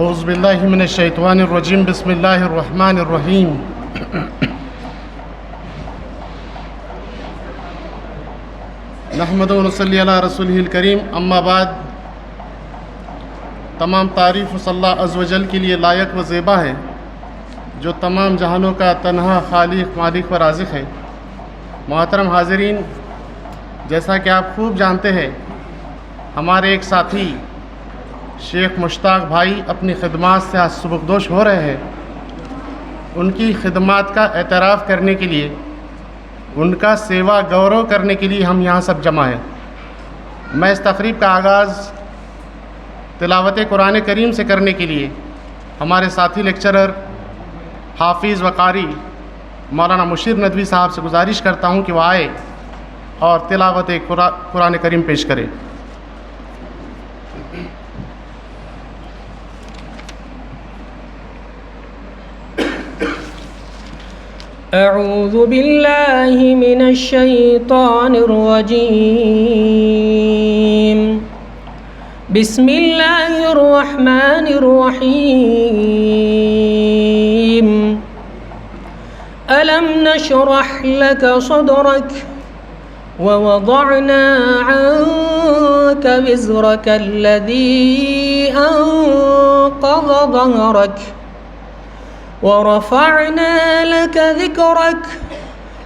औज़ुबिल्लाहि मिनश्शैतानिर्रजीम बिस्मिल्लाहिर्रहमानिर्रहीम। नहमदु व नसल्ली अला रसूलिहिल करीम, अम्मा बाद। तमाम तारीफ़ अल्लाह अज़्ज़ व जल के लिए लायक व ज़ेबा है, जो तमाम जहानों का तन्हा खालिक मालिक व राज़िक़ है। मोहतरम हाज़रीन, जैसा कि आप खूब जानते हैं, हमारे एक साथी शेख मुश्ताक भाई अपनी खिदमात से आज सुबुकदोश हो रहे हैं। उनकी खिदमात का एतराफ़ करने के लिए, उनका सेवा गौरव करने के लिए हम यहाँ सब जमा हैं। मैं इस तकरीब का आगाज़ तिलावत कुरान करीम से करने के लिए हमारे साथी लेक्चरर हाफिज़ व कारी मौलाना मुशीर नदवी साहब से गुजारिश करता हूँ कि वह आए और तिलावत कुरान करीम पेश करें। अऊज़ु बिल्लाहि मिनश्शैतानिर रजीम। बिस्मिल्लाहिर रहमानिर रहीम। अलम नशरह लक सदरक व वदअना अन्क विज़रक अल्लज़ी अन्क़ज़ ज़हरक वरफ़अना लक ज़िक्रक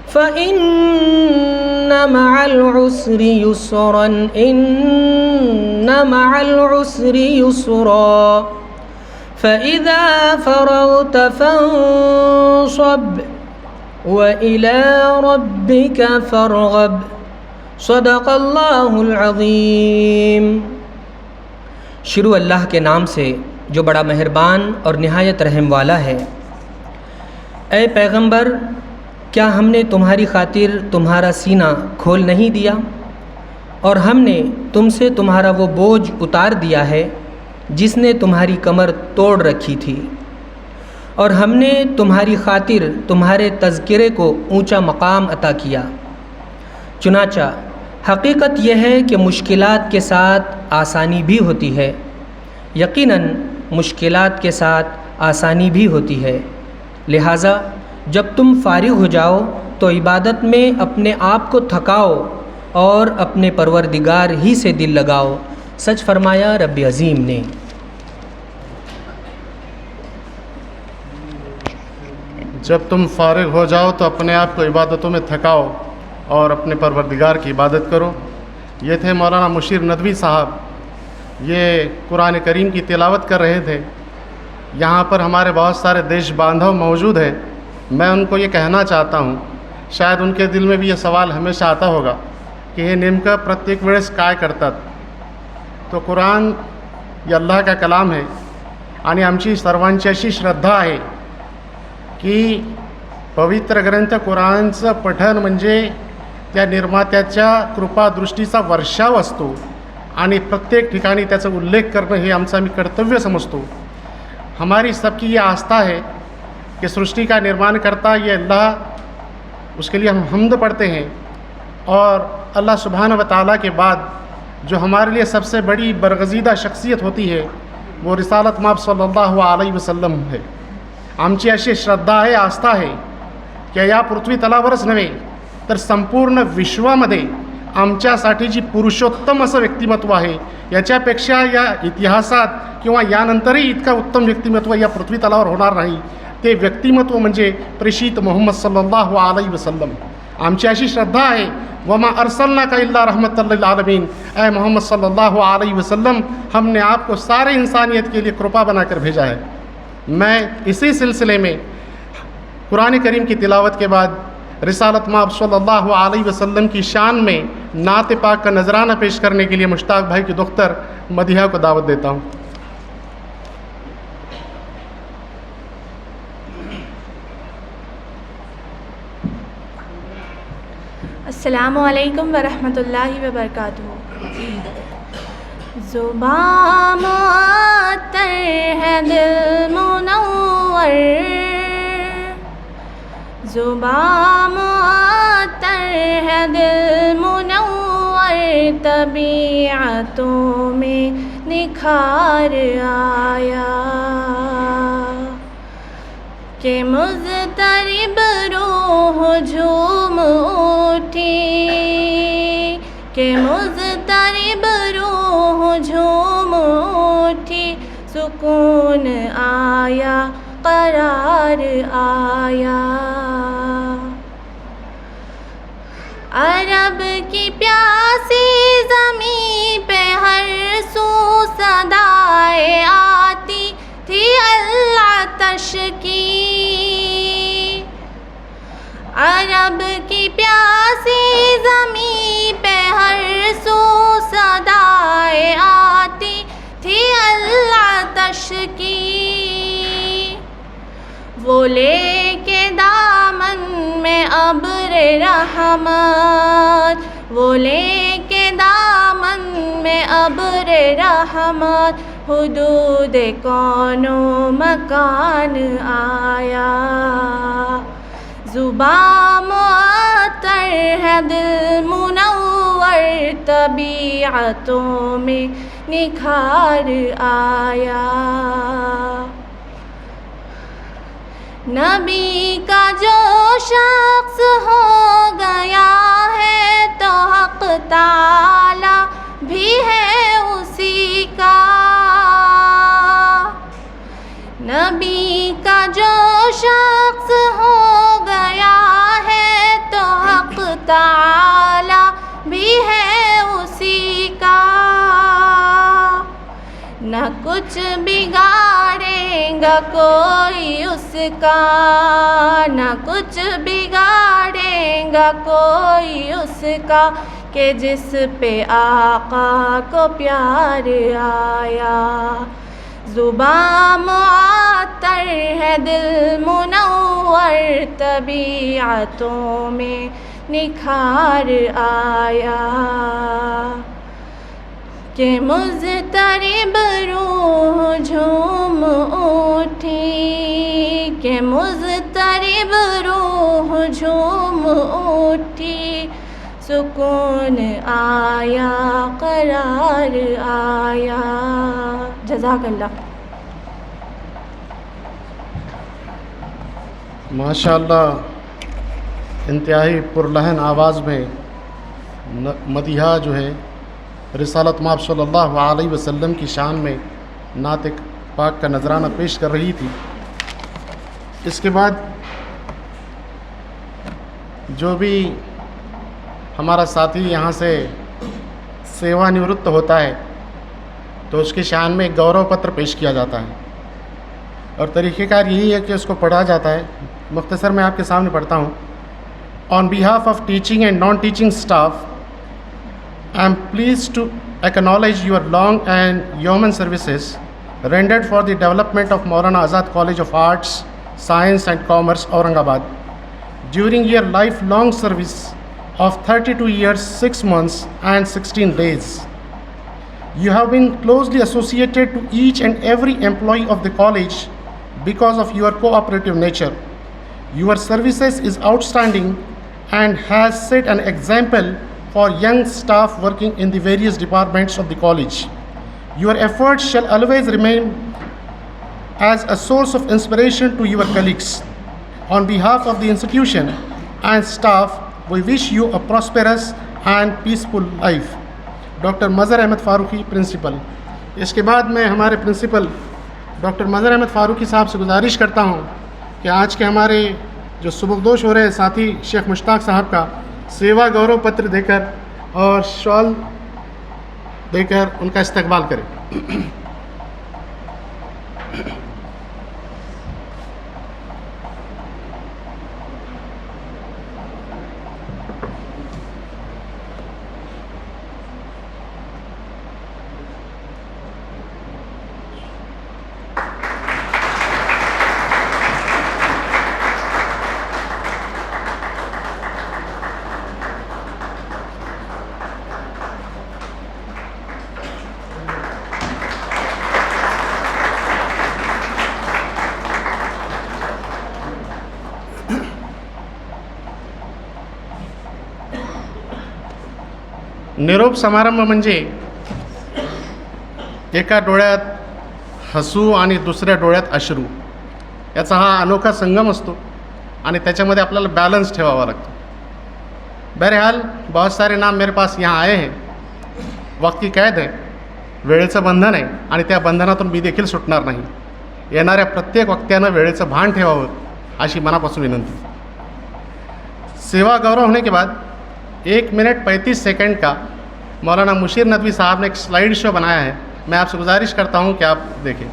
फ़इन्न मअल उसरि युस्रन इन्न मअल उसरि युस्रा फ़इज़ा फ़रग़त फ़ंसब व इला रब्बिक फ़रग़ब। सदक़ल्लाहुल अज़ीम। शुरू अल्लाह के नाम से जो बड़ा मेहरबान और निहायत रहम वाला है। ऐ पैगंबर, क्या हमने तुम्हारी खातिर तुम्हारा सीना खोल नहीं दिया और हमने तुमसे तुम्हारा वो बोझ उतार दिया है जिसने तुम्हारी कमर तोड़ रखी थी, और हमने तुम्हारी खातिर तुम्हारे तज़किरे को ऊंचा मकाम अता किया। चुनाचा हकीकत यह है कि मुश्किलात के साथ आसानी भी होती है। यकीनन मुश्किलात के साथ आसानी भी होती है। लिहाजा जब तुम फारिग हो जाओ तो इबादत में अपने आप को थकाओ और अपने परवरदिगार ही से दिल लगाओ। सच फरमाया रब्बी अज़ीम ने। जब तुम फारिग हो जाओ तो अपने आप को इबादतों में थकाओ और अपने परवरदिगार की इबादत करो। ये थे मौलाना मुशीर नदवी साहब, ये कुरान करीम की तिलावत कर रहे थे। यहाँ पर हमारे बहुत सारे देश बांधव मौजूद हैं। मैं उनको ये कहना चाहता हूँ, शायद उनके दिल में भी ये सवाल हमेशा आता होगा की हे नेमका प्रत्येक वेळेस काय करतात। तो कुरान ये अल्लाह का कलाम है आणि आमची सर्वांची अशी श्रद्धा आहे की पवित्र ग्रंथ कुराणचं पठण म्हणजे त्या निर्मात्याच्या कृपादृष्टीचा वर्षाव असतो आणि प्रत्येक ठिकाणी त्याचा उल्लेख करणं हे आमचं आम्ही कर्तव्य समझतो। हमारी सबकी ये आस्था है कि सृष्टि का निर्माण करता ये अल्लाह, उसके लिए हम हम्द पढ़ते हैं। और अल्लाह सुब्हानहू व तआला के बाद जो हमारे लिए सबसे बड़ी बरगज़ीदा शख्सियत होती है वो रिसालत माब सल्लल्लाहु अलैहि वसल्लम है। आमची अशी श्रद्धा आहे, आस्था आहे की या पृथ्वी तलावरच नव्हे तर संपूर्ण विश्वामध्ये आमच्यासाठी जी पुरुषोत्तम असं व्यक्तिमत्व आहे, याच्यापेक्षा या इतिहासात किंवा यानंतरही इतका उत्तम व्यक्तिमत्व या पृथ्वी तलावर होणार नाही। ते व्यक्तिमत्व म्हणजे प्रेषित मोहम्मद सल्लल्लाहु अलैहि वसल्लम। आमची अशी श्रद्धा आहे, वमा अर्सलनाका इल्ला रहमतल लिल आलमीन, ऐ मोहम्मद सल्लल्लाहु अलैहि वसल्लम, हमने आपको सारे इंसानियत के लिए कृपा बनाकर भेजा है। मैं इसी सिलसिले में कुरान करीम की तिलावत के बाद रिसालत माब सल्लल्लाहु अलैहि वसल्लम की शान में नात पाक का नजराना पेश करने के लिए मुश्ताक भाई की दुख्तर मदिहा को दावत देता हूँ। अस्सलामु अलैकुम व रहमतुल्लाहि व बरकातुहू। ज़ुबां मुअत्तर है दिल मुनव्वर, ज़ुबां मुअत्तर है दिल मुनव्वर, तबीअतों में निखार आया। के मुज़तरिब रूह झूम उठी, के मुज़तरिब रूह झूम उठी, सुकून आया करार आया। अरब की प्यासी ज़मीं पे हर सू सदाए आती थी अल्लाह तश की। अरब की प्यासी ज़मीं पे हर सू सदाए आती थी अल्लाह तश की। वो लेके दामन में अब्र रहमत, वो लेके दामन में अब्र रहमत, हुदूद कौनो मकान आया। ज़ुबान मुअत्तर है दिल मुनव्वर, तबीअतों में निखार आया। नबी का जो शख्स हो गया है तो हक़ ताला भी है उसी का। नबी का जो शख्स हो गया है तो हक़ ताला भी है उसी का। न कुछ बिगाड़ेगा कोई उसका, न कुछ बिगाड़ेगा कोई उसका, कि जिस पे आका को प्यार आया। ज़ुबान मुअत्तर है दिल मुनव्वर, तबीअतों में निखार आया। के मुज़तरिब रूह झूम उठी, के मुज़तरिब रूह झूम उठी, सुकून आया करार आया। जज़ाकल्लाह। माशाअल्लाह, इंतहाई पुरलहन आवाज़ में मदीहा जो है रिसालत माब सल्लल्लाहु अलैहि वसल्लम की शान में नातिक पाक का नजराना पेश कर रही थी। इसके बाद जो भी हमारा साथी यहाँ से सेवानिवृत्त होता है तो उसकी शान में एक गौरव पत्र पेश किया जाता है और तरीक़ेकार यही है कि उसको पढ़ा जाता है। मुख्तसर मैं आपके सामने पढ़ता हूँ। On behalf of teaching and non teaching staff, I am pleased to acknowledge your long and yeoman services rendered for the development of Maulana Azad College of Arts, Science and Commerce, Aurangabad. During your lifelong service of 32 years, 6 months and 16 days, you have been closely associated to each and every employee of the college because of your cooperative nature. Your services is outstanding and has set an example for young staff working in the various departments of the college. Your efforts shall always remain as a source of inspiration to your colleagues. On behalf of the institution and staff, we wish you a prosperous and peaceful life. Doctor Mazhar Ahmad Farooqui, principal. इसके बाद मैं हमारे principal doctor Mazhar Ahmad Farooqui साहब से गुजारिश करता हूँ कि आज के हमारे जो सुबकदोश हो रहे साथी शेख मुश्ताक साहब का सेवा गौरव पत्र देकर और शॉल देकर उनका इस्तकबाल करें। निरोप समारंभ म्हणजे एका डोळ्यात हसू आणि दुसऱ्या डोळ्यात अश्रू याचा हा अनोखा संगम असतो आणि त्याच्यामध्ये आपल्याला बॅलन्स ठेवावा लागतो. बहरहाल बहुत सारे नाम मेरे पास यहाँ आए हैं. वक्त की कैद है, वेळेचं बंधन आहे आणि त्या बंधनातून मी देखील सुटणार नाही. येणाऱ्या प्रत्येक वक्त्यानं वेळेचं भान ठेवावं अशी मनापासून विनंती. सेवा गौरव होने के बाद 1 मिनट 35 सेकंड का मौलाना मुशीर नदवी साहब ने एक स्लाइड शो बनाया है. मैं आपसे गुजारिश करता हूं कि आप देखें.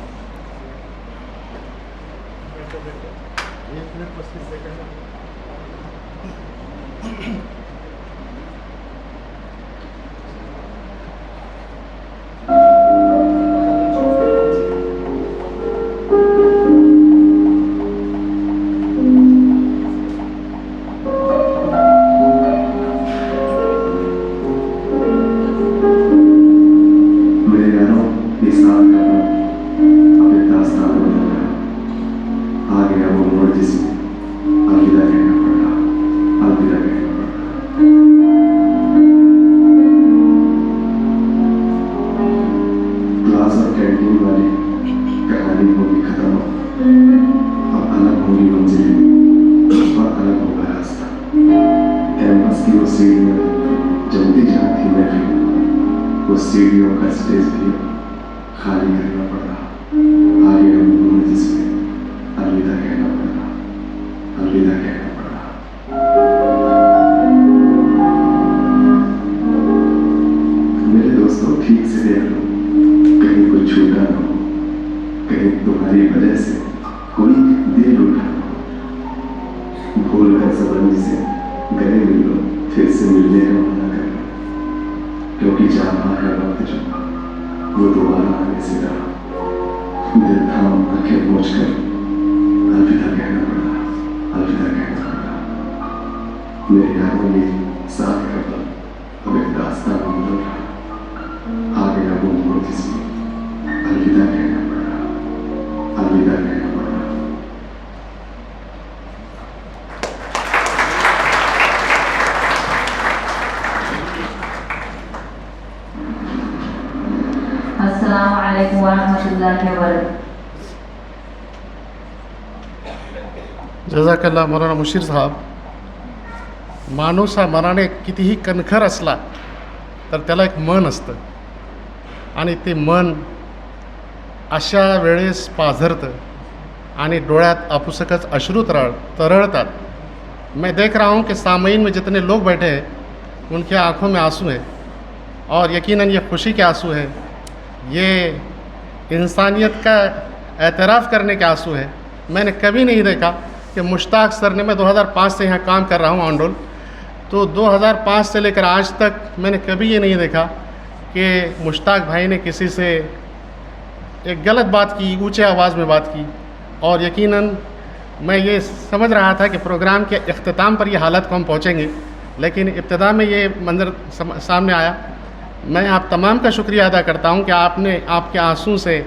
सीढ़ियों का स्टेज भी खाली करना पड़ा. आगे हम दोनों जिसमें अलविदा कहना पड़ा, अलविदा कहना पड़ा. मेरे दोस्तों ठीक से देख लो, कहीं कोई छूटा ना हो, कहीं तुम्हारी वजह से कोई दिल उठा ना हो. भूल गए सबंध से गले मिल लो, फिर से मिलने का मना कर लो, क्योंकि जहाँ है वक्त जो वो दोबारा आने से रहा. दिल थाम आंखें पोंछ कर अलविदा कहना पड़ा, अलविदा कहना पड़ा. मेरे यारों में साथ का पल अब एक दास्तान बदल रहा. आ गया वो मोड़ जिसमें अलविदा कहना पड़ा, अलविदा कहना पड़ा. अस्सलामु अलैकुम वरहमतुल्लाहि वबरकातुहू. जजाकल्ला मौलाना मुशीर साहब. माणूस हा मनाने कितीही कणखर असला तर त्याला एक मन असतं आणि ते मन अशा वेळेस पाझरतं आणि डोळ्यात आपुसकच अश्रू तरळतात. मैं देख रहा हूँ कि सामईन में जितने लोग बैठे हैं उनके आँखों में आंसू हैं और यकीनन ये खुशी के आंसू हैं, ये इंसानियत का एतराफ़ करने के आंसू हैं. मैंने कभी नहीं देखा कि मुश्ताक सर ने, मैं 2005 से यहाँ काम कर रहा हूँ ऑनडोल, तो 2005 से लेकर आज तक मैंने कभी ये नहीं देखा कि मुश्ताक भाई ने किसी से एक गलत बात की, ऊंचे आवाज़ में बात की. और यकीनन मैं ये समझ रहा था कि प्रोग्राम के अख्ताम पर ये हालत को हम पहुँचेंगे, लेकिन इब्तिदा में ये मंजर सामने आया. मैं आप तमाम का शुक्रिया अदा करता हूँ कि आपने आपके आंसू से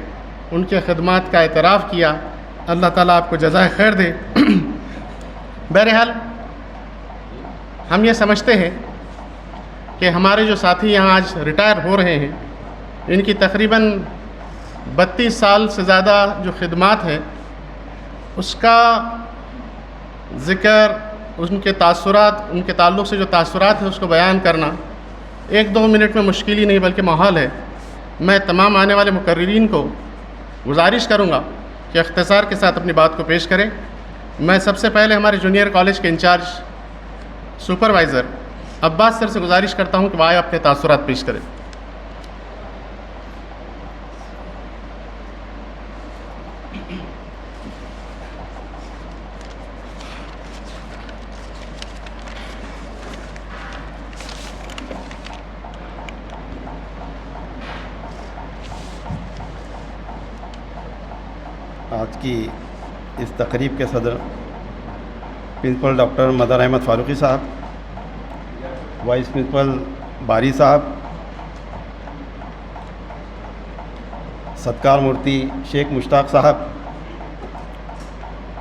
उनके खिदमात का एतराफ़ किया. अल्लाह ताला आपको जज़ाए खैर दे. बहरहाल हम ये समझते हैं कि हमारे जो साथी यहाँ आज रिटायर हो रहे हैं, इनकी तकरीबन 32 साल से ज़्यादा जो खिदमात है उसका ज़िक्र, उनके तासुरात, उनके ताल्लुक़ से जो तासुरात है उसको बयान करना 1-2 मिनट में मुश्किल ही नहीं बल्कि माहौल है. मैं तमाम आने वाले मुकर्रिरीन को गुजारिश करूँगा कि इख्तिसार के साथ अपनी बात को पेश करें. मैं सबसे पहले हमारे जूनियर कॉलेज के इंचार्ज सुपरवाइज़र अब्बास सर से गुजारिश करता हूँ कि वह अपने तासुरात पेश करें. आज की इस तकरीब के सदर प्रिंसिपल डॉक्टर मदर अहमद फ़ारूक़ी साहब, वाइस प्रिंसिपल बारी साहब, सत्कार मूर्ति शेख मुश्ताक साहब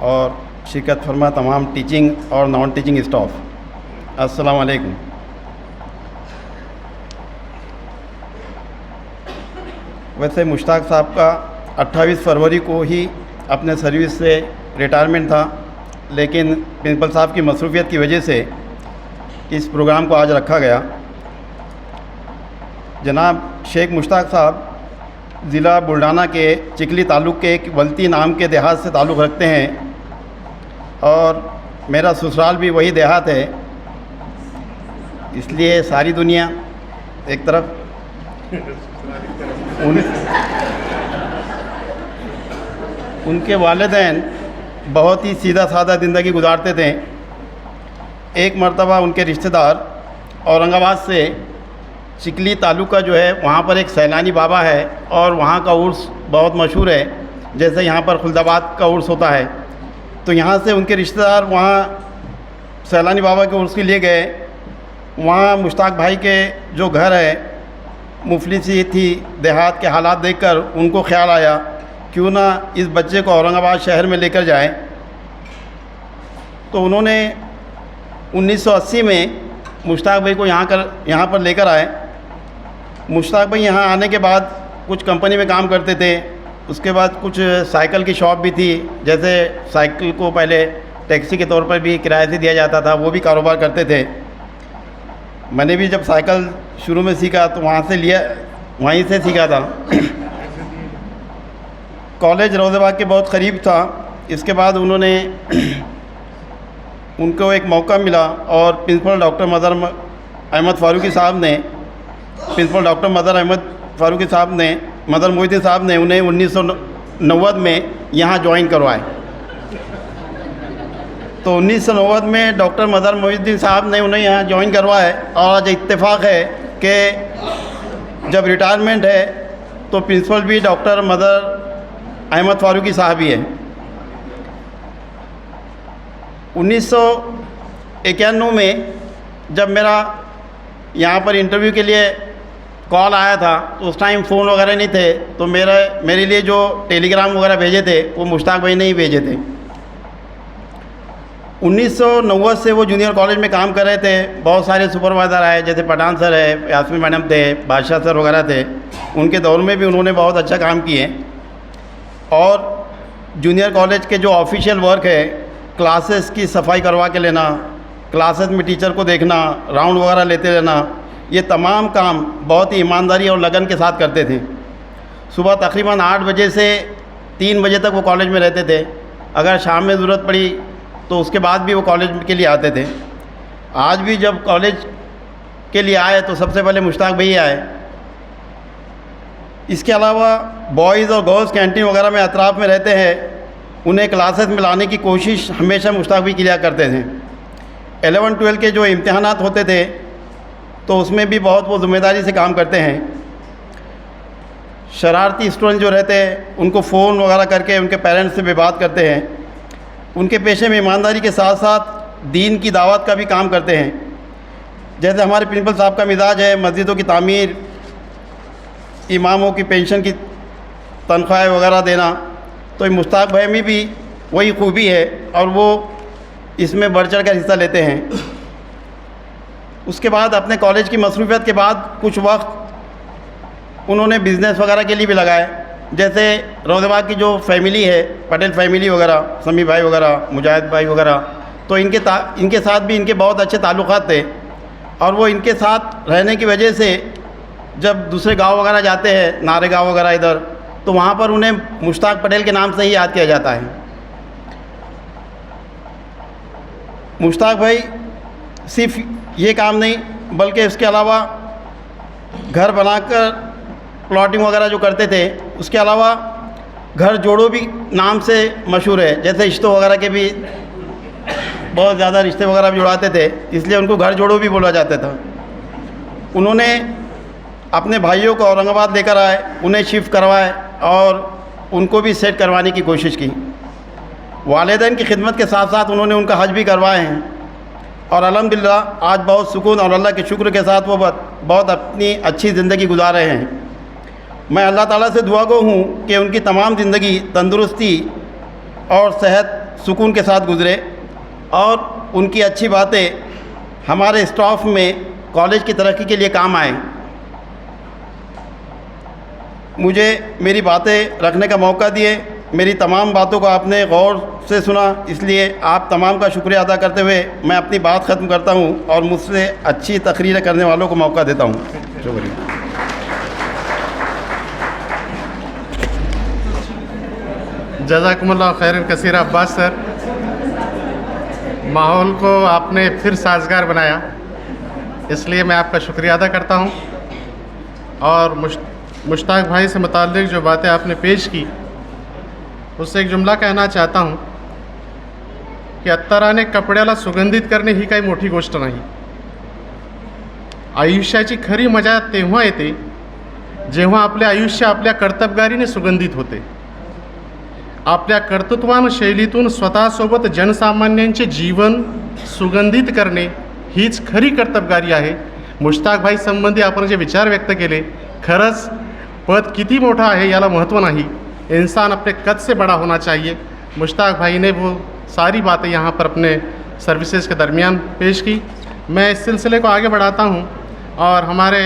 और शिरकत फरमा तमाम टीचिंग और नॉन टीचिंग स्टाफ, अस्सलाम वालेकुम. वैसे मुश्ताक साहब का 28 फरवरी को ही अपने सर्विस से रिटायरमेंट था, लेकिन प्रिंसिपल साहब की मसरूफियत की वजह से इस प्रोग्राम को आज रखा गया। जनाब शेख मुश्ताक साहब ज़िला बुल्ढाना के चिखली ताल्लुक़ के एक वल्ती नाम के देहात से ताल्लुक़ रखते हैं और मेरा ससुराल भी वही देहात है, इसलिए सारी दुनिया एक तरफ उनके वालिदैन बहुत ही सीधा साधा ज़िंदगी गुजारते थे। एक मर्तबा उनके रिश्तेदार औरंगाबाद से चिखली तालुका जो है वहाँ पर एक सैलानी बाबा है और वहाँ का उर्स बहुत मशहूर है, जैसे यहाँ पर खुलदाबाद का उर्स होता है। तो यहाँ से उनके रिश्तेदार वहाँ सैलानी बाबा के उर्स के लिए गए। वहाँ मुश्ताक भाई के जो घर है मुफलिसी थी, देहात के हालात देखकर उनको ख्याल आया क्यों ना इस बच्चे को औरंगाबाद शहर में लेकर जाए। तो उन्होंने 1980 में मुश्ताक भाई को यहाँ पर लेकर आए। मुश्ताक भाई यहाँ आने के बाद कुछ कंपनी में काम करते थे, उसके बाद कुछ साइकिल की शॉप भी थी, जैसे साइकिल को पहले टैक्सी के तौर पर भी किराए से दिया जाता था, वो भी कारोबार करते थे। मैंने भी जब साइकिल शुरू में सीखा तो वहीं से सीखा था। कॉलेज रोज़ेबाग के बहुत करीब था। इसके बाद उनको एक मौका मिला और प्रिंसिपल डॉक्टर मदर मोहिद्दीन साहब ने उन्हें 1990 में यहाँ ज्वाइन करवाए। तो 1990 में डॉक्टर मदर मोहिद्दीन साहब ने उन्हें यहाँ ज्वाइन करवाया और आज इत्तेफाक है कि जब रिटायरमेंट है तो प्रिंसिपल भी डॉक्टर मदर अहमद फ़ारूकी साहब ही है। 1991 में जब मेरा यहाँ पर इंटरव्यू के लिए कॉल आया था तो उस टाइम फ़ोन वगैरह नहीं थे, तो मेरे लिए जो टेलीग्राम वगैरह भेजे थे वो मुश्ताक भाई ने ही भेजे थे। 1990 से वो जूनियर कॉलेज में काम कर रहे थे। बहुत सारे सुपरवाइज़र आए, जैसे पठान सर है, यास्मीन मैडम थे, बादशाह सर वगैरह थे। उनके दौर में भी उन्होंने बहुत अच्छा काम किए। और जूनियर कॉलेज के जो ऑफिशियल वर्क है, क्लासेस की सफाई करवा के लेना, क्लासेस में टीचर को देखना, राउंड वगैरह लेते रहना, ये तमाम काम बहुत ही ईमानदारी और लगन के साथ करते थे। सुबह तकरीबन 8 बजे से 3 बजे तक वो कॉलेज में रहते थे। अगर शाम में ज़रूरत पड़ी तो उसके बाद भी वो कॉलेज के लिए आते थे। आज भी जब कॉलेज के लिए आए तो सबसे पहले मुश्ताक भाई आए। इसके अलावा बॉयज़ और गर्ल्स कैंटीन वगैरह में अतराफ़ में रहते हैं, उन्हें क्लासेस में लाने की कोशिश हमेशा मुश्ताक भाई किया करते थे। 11-12 के जो इम्तिहानात होते थे तो उसमें भी बहुत वो ज़िम्मेदारी से काम करते हैं। शरारती स्टूडेंट जो रहते हैं उनको फ़ोन वगैरह करके उनके पेरेंट्स से भी बात करते हैं। उनके पेशे में ईमानदारी के साथ साथ दीन की दावत का भी काम करते हैं। जैसे हमारे प्रिंसिपल साहब का मिजाज है मस्जिदों की तामीर, इमामों की पेंशन की तनख्वाह वगैरह देना, तो मुश्ताक भाई में भी वही खूबी है और वो इसमें बढ़ चढ़ कर हिस्सा लेते हैं। उसके बाद अपने कॉलेज की मसरूफियत के बाद कुछ वक्त उन्होंने बिज़नेस वगैरह के लिए भी लगाए। जैसे रोज़ेबाग की जो फैमिली है, पटेल फैमिली वगैरह, समी भाई वगैरह, मुजाहिद भाई वगैरह, तो इनके साथ भी इनके बहुत अच्छे ताल्लुक़ात थे। और वो इनके साथ रहने की वजह से जब दूसरे गांव वगैरह जाते हैं, नारे गाँव वगैरह इधर, तो वहाँ पर उन्हें मुश्ताक पटेल के नाम से ही याद किया जाता है। मुश्ताक भाई सिर्फ ये काम नहीं बल्कि इसके अलावा घर बनाकर प्लॉटिंग वगैरह जो करते थे, उसके अलावा घर जोड़ो भी नाम से मशहूर है। जैसे रिश्तों वगैरह के भी बहुत ज़्यादा रिश्ते वगैरह भी जुड़ाते थे, इसलिए उनको घर जोड़ो भी बोला जाता था। उन्होंने अपने भाइयों को औरंगाबाद लेकर आए, उन्हें शिफ्ट करवाए और उनको भी सेट करवाने की कोशिश की। वालिदैन की खिदमत के साथ साथ उन्होंने उनका हज भी करवाए हैं और अल्हम्दुलिल्लाह आज बहुत सुकून और अल्लाह के शुक्र के साथ वो बहुत अपनी अच्छी ज़िंदगी गुजार रहे हैं। मैं अल्लाह ताला से दुआ गो हूँ कि उनकी तमाम ज़िंदगी तंदुरुस्ती और सेहत सुकून के साथ गुज़रे और उनकी अच्छी बातें हमारे स्टाफ में कॉलेज की तरक्की के लिए काम आए। मुझे मेरी बातें रखने का मौका दिए मेरी तमाम बातों को आपने गौर से सुना, इसलिए आप तमाम का शुक्रिया अदा करते हुए मैं अपनी बात ख़त्म करता हूँ और मुझसे अच्छी तकरीरें करने वालों को मौका देता हूँ। शुक्रिया। जज़ाकुमुल्लाह खैरन कसीर अब्बास सर, माहौल को आपने फिर साजगार बनाया, इसलिए मैं आपका शुक्रिया अदा करता हूँ। और मुश्ताक भाई से मुताल्लिक़ जो बातें आपने पेश की, उससे एक जुमला कहना चाहता हूँ की अत्तराने कपड्याला सुगंधित करणे ही काही मोठी गोष्ट नाही। आयुष्याची खरी मजा तेव्हा येते जेव्हा आपले आयुष्य आपल्या कर्तबगारीने सुगंधित होते। आपल्या कर्तृत्वान शैलीतून स्वतःसोबत जनसामान्यांचे जीवन सुगंधित करणे हीच खरी कर्तबगारी आहे। मुश्ताक भाई संबंधी आपण जे विचार व्यक्त केले, खरंच पद किती मोठा आहे याला महत्त्व नाही, इंसान अपने कद से बड़ा होना चाहिए। मुश्ताक भाई ने वो सारी बातें यहाँ पर अपने सर्विसेज के दरमियान पेश की। मैं इस सिलसिले को आगे बढ़ाता हूँ और हमारे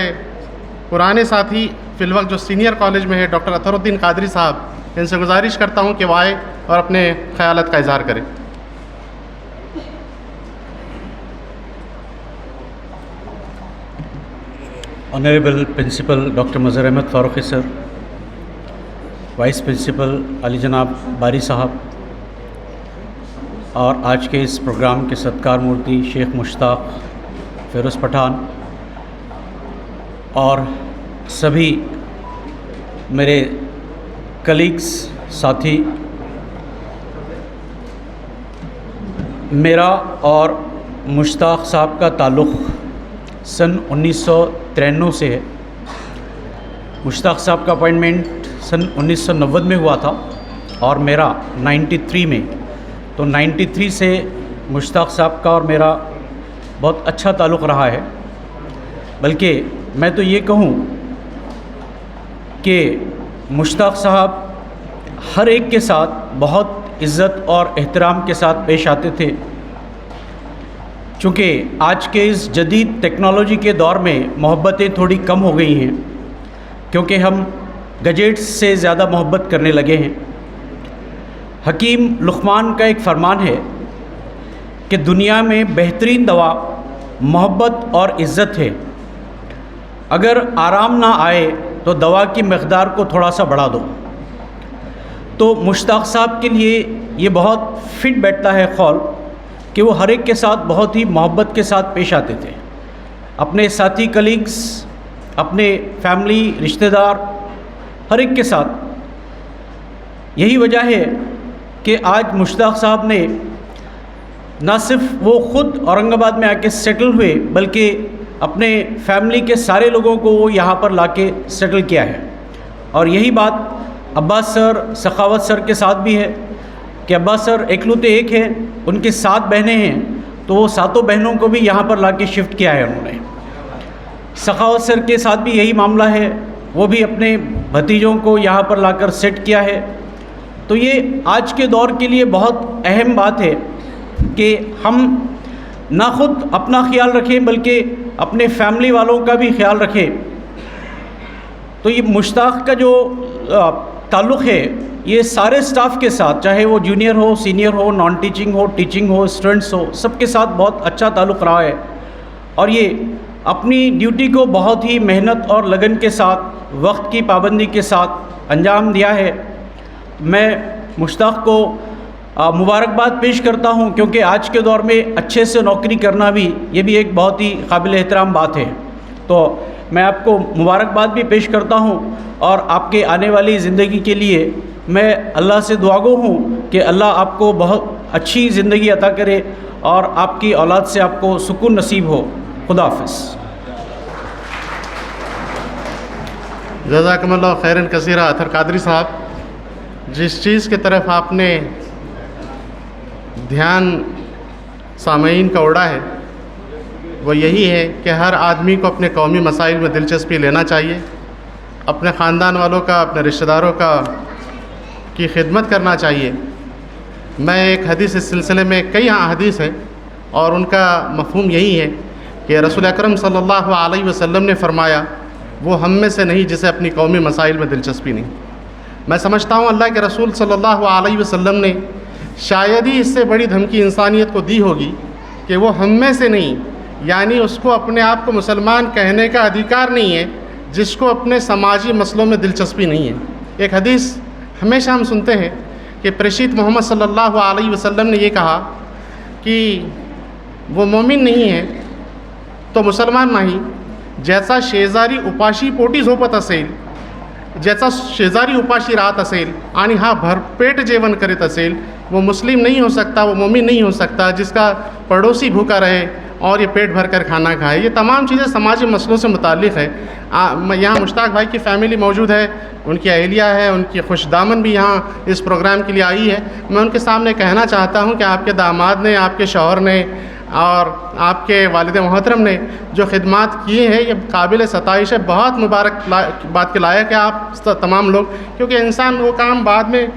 पुराने साथी फिलवक्त जो सीनियर कॉलेज में है डॉक्टर अतहरुद्दीन कादरी साहब, इनसे गुजारिश करता हूँ कि वो आए और अपने ख्यालात का इजहार करें। Honourable principal doctor Mazhar Ahmad Farooqui sir, vice principal Ali जनाब बारी साहब और आज के इस प्रोग्राम के सत्कार मूर्ति शेख मुश्ताक फ़िरोज़ पठान और सभी मेरे कलीग्स साथी, मेरा और मुश्ताक साहब का ताल्लुक़ सन 1993 से है। मुश्ताक साहब का अपॉइंटमेंट सन 1990 में हुआ था और मेरा 93 में, तो 93 से मुश्ताक साहब का और मेरा बहुत अच्छा ताल्लुक़ रहा है। बल्कि मैं तो ये कहूँ कि मुश्ताक साहब हर एक के साथ बहुत इज़्ज़त और एहतराम के साथ पेश आते थे। चूँकि आज के इस जदीद टेक्नोलॉजी के दौर में मोहब्बतें थोड़ी कम हो गई हैं, क्योंकि हम गजेट्स से ज़्यादा मोहब्बत करने लगे हैं। हकीम लुक़मान का एक फ़रमान है कि दुनिया में बेहतरीन दवा मोहब्बत और इज़्ज़त है। अगर आराम ना आए तो दवा की मक़दार को थोड़ा सा बढ़ा दो। तो मुश्ताक साहब के लिए ये बहुत फिट बैठता है ख़ौल कि वो हर एक के साथ बहुत ही मोहब्बत के साथ पेश आते थे। अपने साथी कलीग्स, अपने फैमिली रिश्तेदार, हर एक के साथ। यही वजह है कि आज मुश्ताक साहब ने ना सिर्फ वो ख़ुद औरंगाबाद में आके सेटल हुए, बल्कि अपने फैमिली के सारे लोगों को वो यहाँ पर लाके सेटल किया है। और यही बात अब्बास सर, सखावत सर के साथ भी है कि अब्बास सर इकलौते एक हैं, उनकी 7 बहनें हैं, तो वो 7 बहनों को भी यहाँ पर लाके शिफ्ट किया है उन्होंने। सखावत सर के साथ भी यही मामला है, वो भी अपने भतीजों को यहाँ पर लाकर सेट किया है। तो ये आज के दौर के लिए बहुत अहम बात है कि हम ना खुद अपना ख्याल रखें बल्कि अपने फैमिली वालों का भी ख्याल रखें। तो ये मुश्ताक का जो ताल्लुक़ है ये सारे स्टाफ के साथ, चाहे वो जूनियर हो, सीनियर हो, नॉन टीचिंग हो, टीचिंग हो, स्टूडेंट्स हो, सबके साथ बहुत अच्छा ताल्लुक़ रहा है। और ये अपनी ड्यूटी को बहुत ही मेहनत और लगन के साथ, वक्त की पाबंदी के साथ अंजाम दिया है। मैं मुश्ताक को मुबारकबाद पेश करता हूँ, क्योंकि आज के दौर में अच्छे से नौकरी करना भी ये भी एक बहुत ही काबिल एहतराम बात है। तो मैं आपको मुबारकबाद भी पेश करता हूँ और आपके आने वाली ज़िंदगी के लिए मैं अल्लाह से दुआगो हूँ कि अल्लाह आपको बहुत अच्छी ज़िंदगी अता करे और आपकी औलाद से आपको सुकून नसीब हो। खुदा हाफ़िज़। जज़ाकमुल्लाह खैरन कसीरा। अतर कादरी साहब, जिस चीज़ की तरफ आपने ध्यान सामईन का उड़ा है वो यही है कि हर आदमी को अपने कौमी मसाइल में दिलचस्पी लेना चाहिए, अपने ख़ानदान वालों का, अपने रिश्तेदारों का की खिदमत करना चाहिए। मैं एक हदीस इस सिलसिले में, कई हदीस हैं और उनका मफ़हूम यही है कि रसूल अकरम सल्लल्लाहु अलैहि वसल्लम ने फ़रमाया, वो हम में से नहीं जिसे अपनी कौमी मसाइल में दिलचस्पी नहीं। मैं समझता हूँ अल्लाह के रसूल सल्लल्लाहु अलैहि वसल्लम ने शायद ही इससे बड़ी धमकी इंसानियत को दी होगी कि वो हम में से नहीं, यानी उसको अपने आप को मुसलमान कहने का अधिकार नहीं है जिसको अपने समाजी मसलों में दिलचस्पी नहीं है। एक हदीस हमेशा हम सुनते हैं कि प्रेषित मोहम्मद सल्लल्लाहु अलैहि वसल्लम ने ये कहा कि वो मोमिन नहीं है तो मुसलमान नहीं, ज्याचा शेजारी उपाशी पोटी झोपत असेल, ज्याचा शेजारी उपाशी राहत असेल आणि हा भरपेट जेवण करीत असेल वो मुस्लिम नहीं हो सकता, वो मोमिन नहीं हो सकता। जिसका पड़ोसी भूखा रहे और ये पेट भर कर खाना खाए, ये तमाम चीज़ें समाजी मसलों से मुताल्लिक़ है। यहाँ मुश्ताक भाई की फ़ैमिली मौजूद है, उनकी अहलिया है, उनकी खुशदामन भी यहाँ इस प्रोग्राम के लिए आई है। मैं उनके सामने कहना चाहता हूँ कि आपके दामाद ने, आपके शौहर ने और आपके वालिद मोहतरम ने जो खिदमात किए हैं ये काबिल सताइश है। बहुत मुबारक बात के लायक है आप तमाम लोग, क्योंकि इंसान वो काम बाद में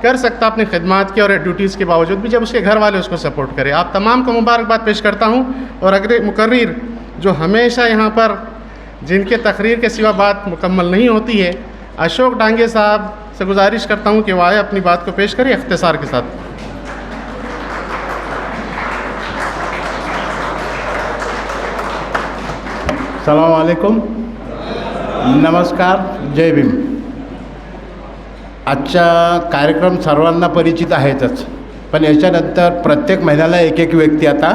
कर सकता अपनी खिदमात के और ड्यूटीज़ के बावजूद भी जब उसके घर वाले उसको सपोर्ट करें। आप तमाम को मुबारकबाद पेश करता हूँ। और अगर मुकर्रिर जो हमेशा यहाँ पर जिनके तकरीर के सिवा बात मुकम्मल नहीं होती है, अशोक डांगे साहब से गुजारिश करता हूँ कि वो आए अपनी बात को पेश करें इख्तिसार के साथ। सलाम वालेकुम, नमस्कार, जय भीम। आजचा कार्यक्रम सर्वांना परिचित आहेतच, पण याच्यानंतर प्रत्येक महिन्याला एक एक व्यक्ती आता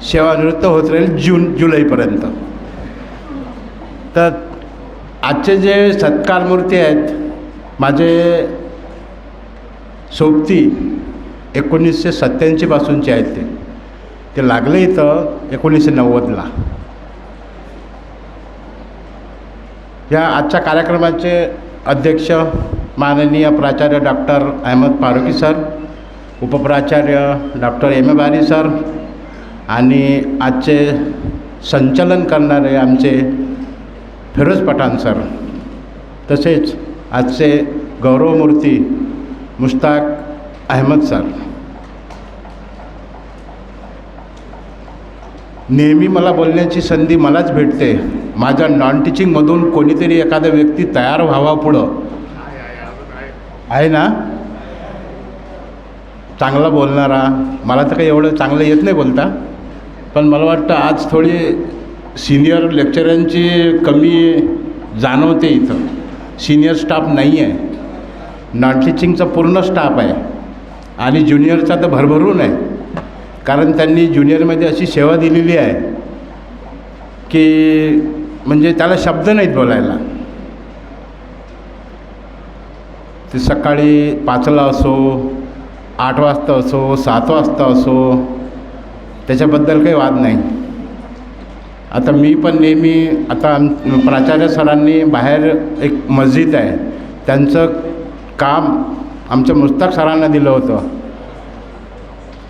सेवानिवृत्त होत राहील जुलैपर्यंत। तर आजचे जे सत्कारमूर्ती आहेत, माझे सोबती 1987 पासूनचे आहेत, ते लागले इथं 1990ला। या आजच्या कार्यक्रमाचे अध्यक्ष माननीय प्राचार्य डॉक्टर अहमद फारुकी सर, उपप्राचार्य डॉक्टर एम बारी सर आणि आजचे संचालन करणारे आमचे फिरोज पठाण सर, तसेच आजचे गौरवमूर्ती मुश्ताक अहमद सर। नेहमी मला बोलण्याची संधी मलाच भेटते। माझ्या नॉन टीचिंगमधून कोणीतरी एखादा व्यक्ती तयार व्हावा पुढं, आहे ना, चांगला बोलणारा। मला तर काही एवढं चांगलं येत नाही बोलता, पण मला वाटतं आज थोडी सिनियर लेक्चरांची कमी जाणवते इथं। सिनियर स्टाफ नाही आहे, नॉन टीचिंगचा पूर्ण स्टाफ आहे आणि ज्युनियरचा तर भरभरून आहे, कारण त्यांनी ज्युनियरमध्ये अशी सेवा दिलेली आहे की म्हणजे त्याला शब्द नाहीत बोलायला। ते सकाळी 5ला असो, 8 वाजता असो, 7 वाजता असो, त्याच्याबद्दल काही वाद नाही। आता मी पण नेहमी, आता प्राचार्य सरांनी बाहेर एक मस्जिद आहे, त्यांचं काम आमच्या मुश्ताक सरांना दिलं होतं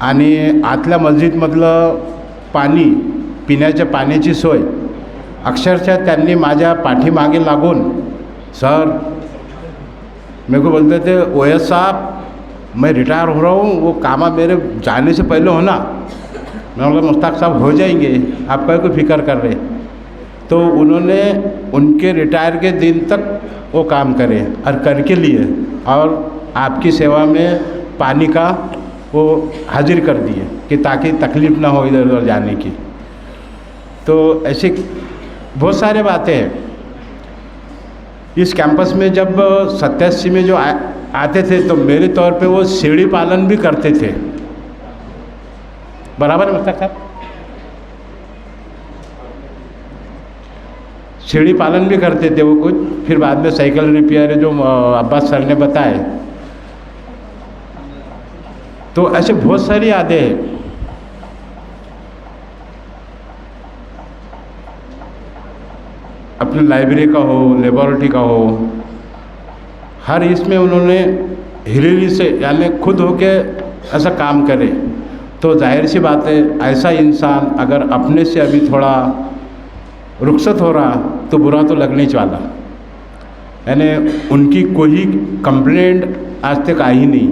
आणि आतल्या मस्जिदमधलं पाणी, पिण्याच्या पाण्याची सोय अक्षरशः त्यांनी माझ्या पाठीमागे लागून, सर मेरे को बोलते थे ओएस साहब मैं रिटायर हो रहा हूँ, वो कामा मेरे जाने से पहले होना। मैं बोला मुश्ताक साहब हो जाएंगे, आप कोई फिक्र कर रहे। तो उन्होंने उनके रिटायर के दिन तक वो काम करे और करके लिए और आपकी सेवा में पानी का वो हाजिर कर दिए कि ताकि तकलीफ़ ना हो इधर उधर जाने की। तो ऐसे बहुत सारे बातें हैं। इस कैंपस में जब 87 में जो आते थे तो मेरे तौर पे वो सीढ़ी पालन भी करते थे, बराबर है मुश्ताक साहब? सीढ़ी पालन भी करते थे वो कुछ, फिर बाद में साइकिल रिपेयर जो अब्बास सर ने बताए। तो ऐसे बहुत सारी यादें हैं। अपने लाइब्रेरी का हो, लेबोरेटरी का हो, हर इसमें उन्होंने हिरीरी से यानी खुद होके ऐसा काम करे। तो जाहिर सी बात है, ऐसा इंसान अगर अपने से अभी थोड़ा रुखसत हो रहा तो बुरा तो लगने ही वाला। यानी उनकी कोई कंप्लेंट आज तक आई नहीं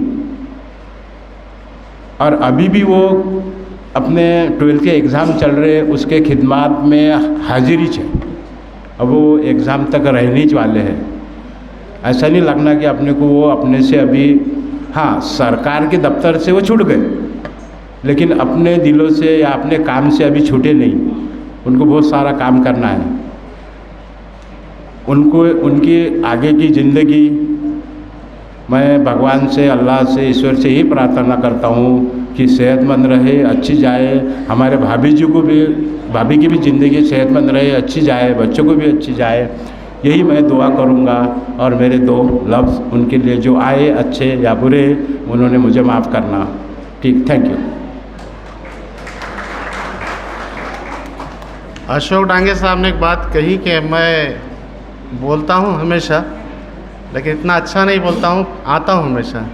और अभी भी वो अपने 12th के एग्ज़ाम चल रहे, उसके खिदमात में हाजिरी है। अब वो एग्ज़ाम तक रहने ही वाले हैं। ऐसा नहीं लगना कि अपने को वो अपने से अभी, हाँ सरकार के दफ्तर से वो छूट गए, लेकिन अपने दिलों से या अपने काम से अभी छूटे नहीं। उनको बहुत सारा काम करना है। उनको उनकी आगे की ज़िंदगी मैं भगवान से, अल्लाह से, ईश्वर से ही प्रार्थना करता हूँ कि सेहतमंद रहे, अच्छी जाए। हमारे भाभी की भी ज़िंदगी सेहतमंद रहे, अच्छी जाए, बच्चों को भी अच्छी जाए, यही मैं दुआ करूँगा। और मेरे 2 लफ्ज़ उनके लिए जो आए अच्छे या बुरे, उन्होंने मुझे माफ़ करना। ठीक, थैंक यू। अशोक डांगे साहब ने एक बात कही कि मैं बोलता हूँ हमेशा, लेकिन इतना अच्छा नहीं बोलता हूँ, आता हूँ हमेशा.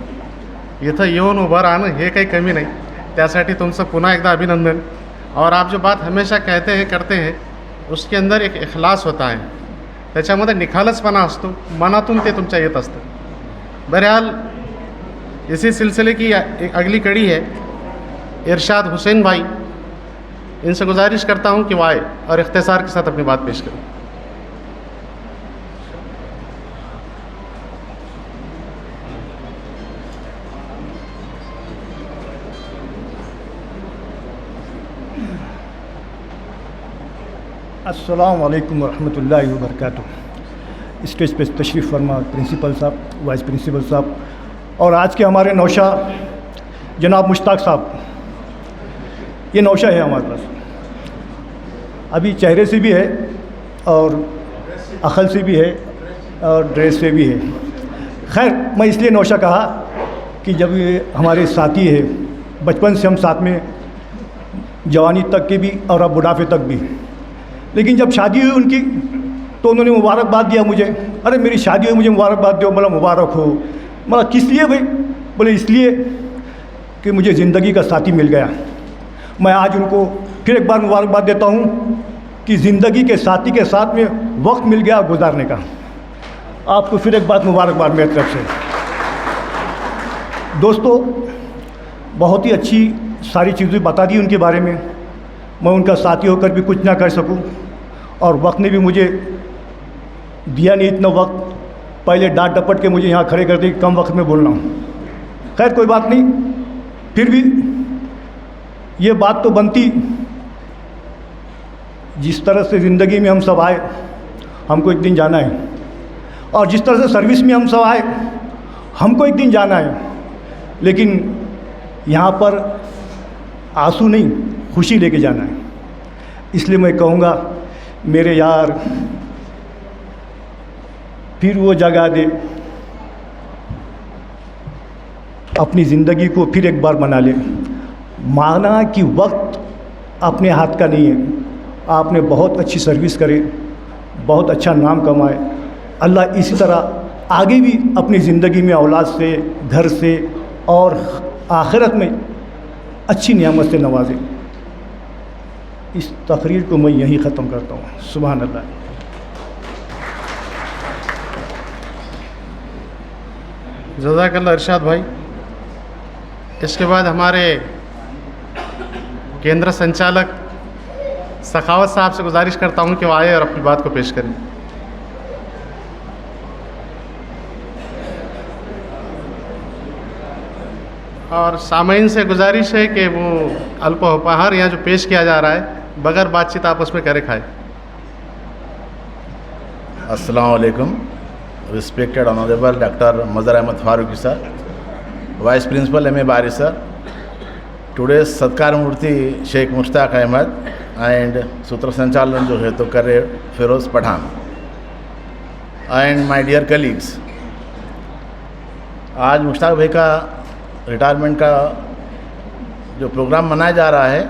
इथं येऊन उभं राहणं हे काही कमी नाही. त्यासाठी तुमचं पुन्हा एकदा अभिनंदन. और आप जो बात हमेशा कहते हैं करते हैं उसके अंदर एक इखलास होता है, त्याच्यामध्ये निखालसपणा असतो, मनातून ते तुमच्या येत असतं. बहरहाल इसी सिलसिले की एक अगली कड़ी है इरशाद हुसैन भाई. इनसे गुजारिश करता हूँ कि वो आए और इख्तिसार के साथ अपनी बात पेश करें. अस्सलाम वालेकुम रहमतुल्लाहि व बरकातुहू. स्टेज पे तशरीफ़ फरमा प्रिंसिपल साहब, वाइस प्रिंसिपल साहब और आज के हमारे नौशा जनाब मुश्ताक साहब. ये नौशा है हमारे पास, अभी चेहरे से भी है और अखल से भी है और ड्रेस से भी है. खैर मैं इसलिए नौशा कहा कि जब ये हमारे साथी है, बचपन से हम साथ में, जवानी तक के भी और अब बुढ़ापे तक भी. लेकिन जब शादी हुई उनकी तो उन्होंने मुबारकबाद दिया मुझे. अरे मेरी शादी हुई, मुझे मुबारकबाद दो. बोला मुबारक हो. बोला किस लिए भाई? बोले इसलिए कि मुझे ज़िंदगी का साथी मिल गया. मैं आज उनको फिर एक बार मुबारकबाद देता हूँ कि ज़िंदगी के साथी के साथ में वक्त मिल गया गुजारने का. आपको फिर एक बार मुबारकबाद मेरी तरफ से. दोस्तों बहुत ही अच्छी सारी चीज़ें बता दी उनके बारे में. मैं उनका साथी होकर भी कुछ ना कर सकूं और वक्त ने भी मुझे दिया नहीं इतना वक्त. पहले डांट डपट के मुझे यहाँ खड़े कर दी, कम वक्त में बोलना. खैर कोई बात नहीं, फिर भी ये बात तो बनती. जिस तरह से ज़िंदगी में हम सब आए, हमको एक दिन जाना है, और जिस तरह से सर्विस में हम सब आए, हमको एक दिन जाना है. लेकिन यहाँ पर आंसू नहीं, खुशी लेके जाना है. इसलिए मैं कहूँगा मेरे यार फिर वो जगा दे, अपनी ज़िंदगी को फिर एक बार बना ले. माना कि वक्त अपने हाथ का नहीं है. आपने बहुत अच्छी सर्विस करे, बहुत अच्छा नाम कमाए. अल्लाह इसी तरह आगे भी अपनी ज़िंदगी में औलाद से, घर से और आखिरत में अच्छी नियामत से नवाजे. इस तकरीर को मैं यहीं ख़त्म करता हूँ. सुभान अल्लाह. जज़ाकल्लाह इरशाद भाई. इसके बाद हमारे केंद्र संचालक सखावत साहब से गुजारिश करता हूँ कि वो आए और अपनी बात को पेश करें. और सामीन से गुजारिश है कि वो अल्पोपहार यहाँ जो पेश किया जा रहा है बगैर बातचीत आपस में करे खाए. अस्सलाम वालेकुम. Respected honourable doctor Mazhar Ahmed Farooqui sir, vice principal M A Bari sir, today सत्कार मूर्ति शेख मुश्ताक अहमद एंड सूत्र संचालन जो है तो करे Firoz Pathan and my dear colleagues. आज मुश्ताक भाई का रिटायरमेंट का जो प्रोग्राम मनाया जा रहा है,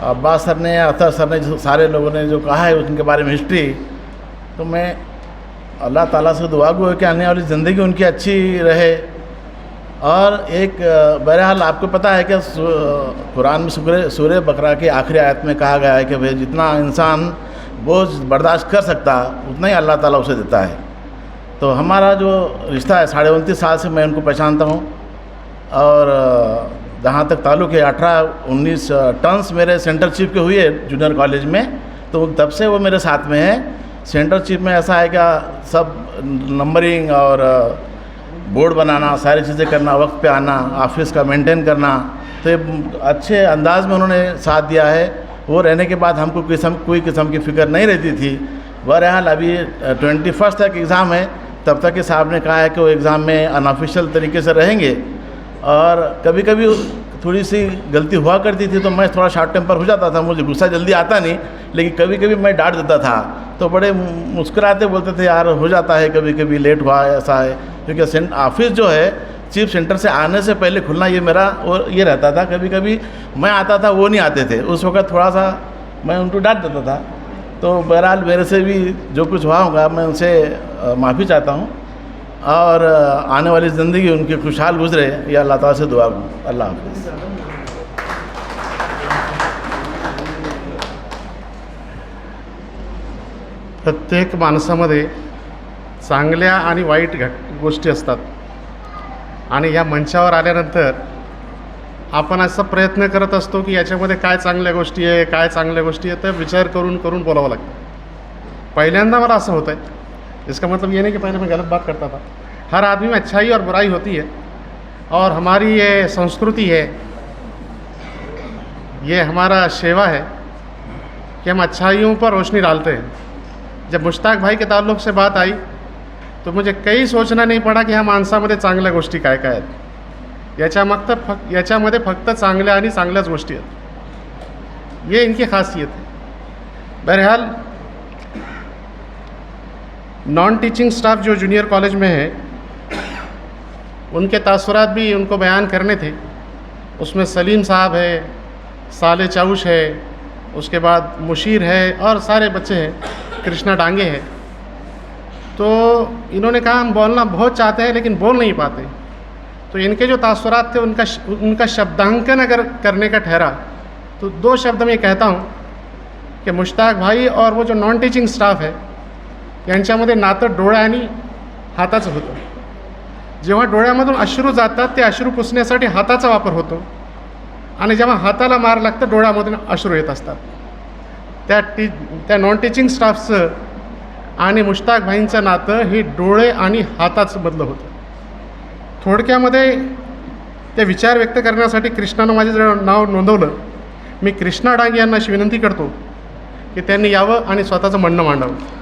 अब्बास सर ने, अख्तर सर ने, जो सारे लोगों ने जो कहा है उनके बारे में हिस्ट्री, तो मैं अल्लाह ताला से दुआ गो है कि आने वाली ज़िंदगी उनकी अच्छी रहे. और एक बहरहाल आपको पता है कि कुरान में सूरह बकरा की आखिरी आयत में कहा गया है कि भाई जितना इंसान बोझ बर्दाश्त कर सकता उतना ही अल्लाह ताला उसे देता है. तो हमारा जो रिश्ता है 29.5 साल से मैं उनको पहचानता हूँ. और जहाँ तक ताल्लुक़ है 18-19 टर्न्स मेरे सेंटर चीफ के हुए जूनियर कॉलेज में, तो तब से वो मेरे साथ में है. सेंटर चीफ में ऐसा है क्या, सब नंबरिंग और बोर्ड बनाना, सारी चीज़ें करना, वक्त पे आना, ऑफिस का मेंटेन करना, तो ये अच्छे अंदाज में उन्होंने साथ दिया है। वो रहने के बाद हमको कोई किस्म की फ़िक्र नहीं रहती थी। बहरहाल अभी 21 तक एग्ज़ाम है, तब तक के साहब ने कहा है कि वो एग्ज़ाम में अनऑफिशियल तरीके से रहेंगे, और कभी कभी थोड़ी सी गलती हुआ करती थी तो मैं थोड़ा शॉर्ट टेम्पर हो जाता था, मुझे गुस्सा जल्दी आता नहीं, लेकिन कभी कभी मैं डांट देता था तो बड़े मुस्कुराते बोलते थे यार हो जाता है, कभी कभी लेट हुआ है, ऐसा है। क्योंकि ऑफिस जो है चीफ सेंटर से आने से पहले खुलना ये मेरा और ये रहता था, कभी कभी मैं आता था वो नहीं आते थे, उस वक्त थोड़ा सा मैं उनको डांट देता था। तो बहरहाल मेरे से भी जो कुछ हुआ होगा मैं उनसे माफ़ी चाहता हूँ, और आने वाली ज़िंदगी उनकी खुशहाल गुजरे, ये अल्लाह ताला से दुआ करूँ। अल्लाह हाफ़िज़। प्रत्येक माणसामध्ये चांगल्या आणि वाईट गोष्टी असतात, आणि या मंचावर आल्यानंतर आपण असा प्रयत्न करत असतो की याच्यामध्ये काय चांगल्या गोष्टी आहे, काय चांगल्या गोष्टी आहे, तर विचार करून करून बोलावं लागतं। पहिल्यांदा मला असं होतं है, इसका मतलब ये नहीं कि पहले मैं गलत बात करता था। हर आदमी में अच्छाई और बुराई होती है, और हमारी ये संस्कृति है, ये हमारा सेवा है कि हम अच्छाइयों पर रोशनी डालते हैं। जब मुश्ताक भाई के ताल्लुक़ से बात आई तो मुझे कहीं सोचना नहीं पड़ा की ह्या माणसामध्ये चांगल्या गोष्टी काय काय आहेत। याच्यामध्ये फक्त चांगल्या आणि चांगल्याच गोष्टी आहेत, ये इनकी खासियत है। बहरहाल नॉन टीचिंग स्टाफ जो जूनियर कॉलेज में है, उनके तासुरात भी उनको बयान करने थे। उसमें सलीम साहब है, साले चाउश है, उसके बाद मुशीर है, और सारे बच्चे हैं, कृष्णा डांगे है। तो इन्होंने कहा हम बोलना बहुत चाहते हैं लेकिन बोल नहीं पाते। तो इनके जो तासुरात थे उनका शब्दांकन अगर करने का ठहरा तो 2 शब्द मैं कहता हूँ कि मुश्ताक भाई और वो जो नॉन टीचिंग स्टाफ है यांच्यामध्ये नातं डोळ्या आणि हाताचं होतं। जेव्हा डोळ्यामधून अश्रू जातात ते अश्रू पुसण्यासाठी हाताचा वापर होतो, आणि जेव्हा हाताला मार लागतं डोळ्यामधून अश्रू येत असतात। त्या नॉन टीचिंग स्टाफचं आणि मुश्ताक भाईंचं नातं हे डोळे आणि हाताचं मधलं होतं। थोडक्यामध्ये ते विचार व्यक्त करण्यासाठी कृष्णानं माझं नाव नोंदवलं। मी कृष्णा डांगे यांना अशी विनंती करतो की त्यांनी यावं आणि स्वतःचं म्हणणं मांडावं।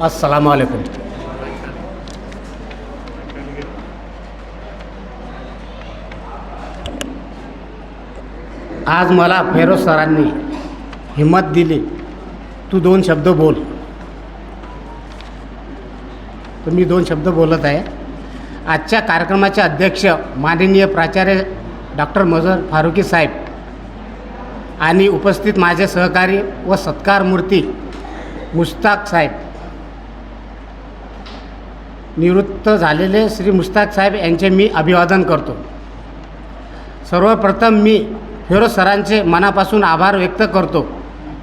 अस्सलाम वालेकुम। आज मला फेरोज सरांनी हिम्मत दिली, तू 2 शब्द बोल, तर मी 2 शब्द बोलत आहे। आजच्या कार्यक्रमाचे अध्यक्ष माननीय प्राचार्य डॉक्टर मजहर फारुकी साहेब आणि उपस्थित माझे सहकारी व सत्कार मूर्ती मुश्ताक साहेब, निवृत्त झालेले श्री मुश्ताक साहेब यांचे मी अभिवादन करतो। सर्वप्रथम मी फेरोज सरांचे मनापासून आभार व्यक्त करतो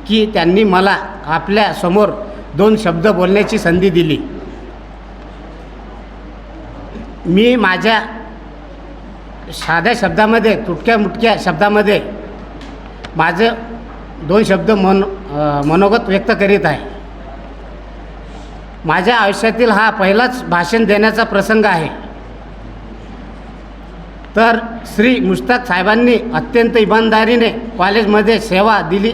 की त्यांनी मला आपल्या समोर 2 शब्द बोलण्याची संधी दिली। मी माझ्या साध्या शब्दामध्ये, तुटक्या मुटक्या शब्दामध्ये माझे 2 शब्द मनोगत व्यक्त करीत आहे। माझ्या आयुष्यातील हा पहिलाच भाषण देण्याचा प्रसंग आहे। तर श्री मुश्ताक साहेबांनी अत्यंत इमानदारीने कॉलेजमध्ये सेवा दिली,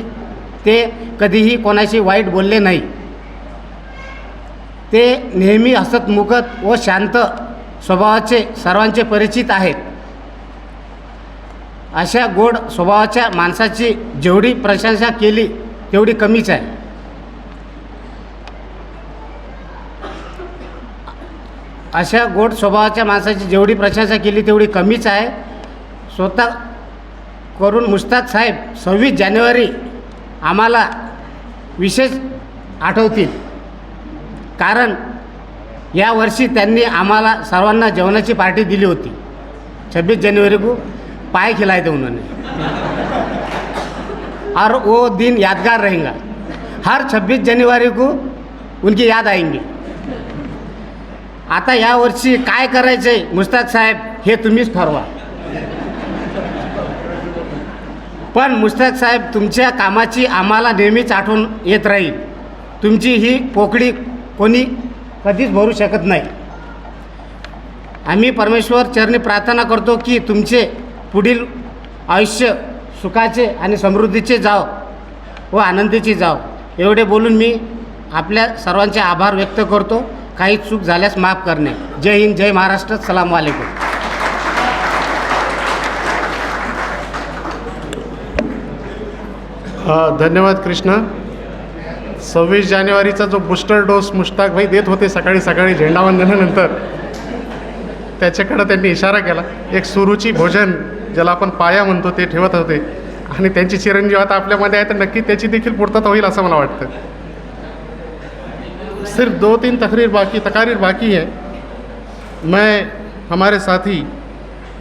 ते कधीही कोणाशी वाईट बोलले नाही। ते नेहमी हसतमुखत व शांत स्वभावाचे सर्वांचे परिचित आहेत। अशा गोड स्वभावाच्या माणसाची जेवढी प्रशंसा केली तेवढी कमीच आहे। अशा गोड स्वभावाच्या माणसाची जेवढी प्रशंसा केली तेवढी कमीच आहे। स्वतः करून मुश्ताक साहेब 26 जानेवारी आम्हाला विशेष आठवतील, कारण यावर्षी त्यांनी आम्हाला सर्वांना जेवणाची पार्टी दिली होती। 26 जनवरी को पाए खिलाए थे उन्होंने, और वो दिन यादगार रहेगा। हर 26 जनवरी को उनकी याद आएंगी। आता या वर्षी काय करायचंय मुश्ताक साहेब हे तुम्हीच ठरवा, पण मुश्ताक साहेब तुमच्या कामाची आम्हाला नेहमीच आठवण येत राहील। तुमची ही पोकळी कोणी कधीच भरू शकत नाही। आम्ही परमेश्वर चरणी प्रार्थना करतो की तुमचे पुढील आयुष्य सुखाचे आणि समृद्धीचे जाव व आनंदीचे जाव। एवढे बोलून मी आपल्या सर्वांचे आभार व्यक्त करतो। काही चूक झाल्यास माफ करणे। जय हिंद, जय महाराष्ट्र, सलाम वालेकुम। धन्यवाद कृष्णा। 26 जानेवारीचा जो बूस्टर डोस मुश्ताक भाई देत होते सकाळी सकाळी झेंडावंदनानंतर, त्याच्याकडे त्यांनी इशारा केला। एक सुरुची भोजन ज्याला आपण पाया म्हणतो ते ठेवत होते, आणि त्यांची चिरंजीव आता आपल्यामध्ये आहे, तर नक्की त्याची देखील पूर्तता होईल असं मला वाटतं। सिर्फ 2-3 तकारीर बाकी है। मैं हमारे साथी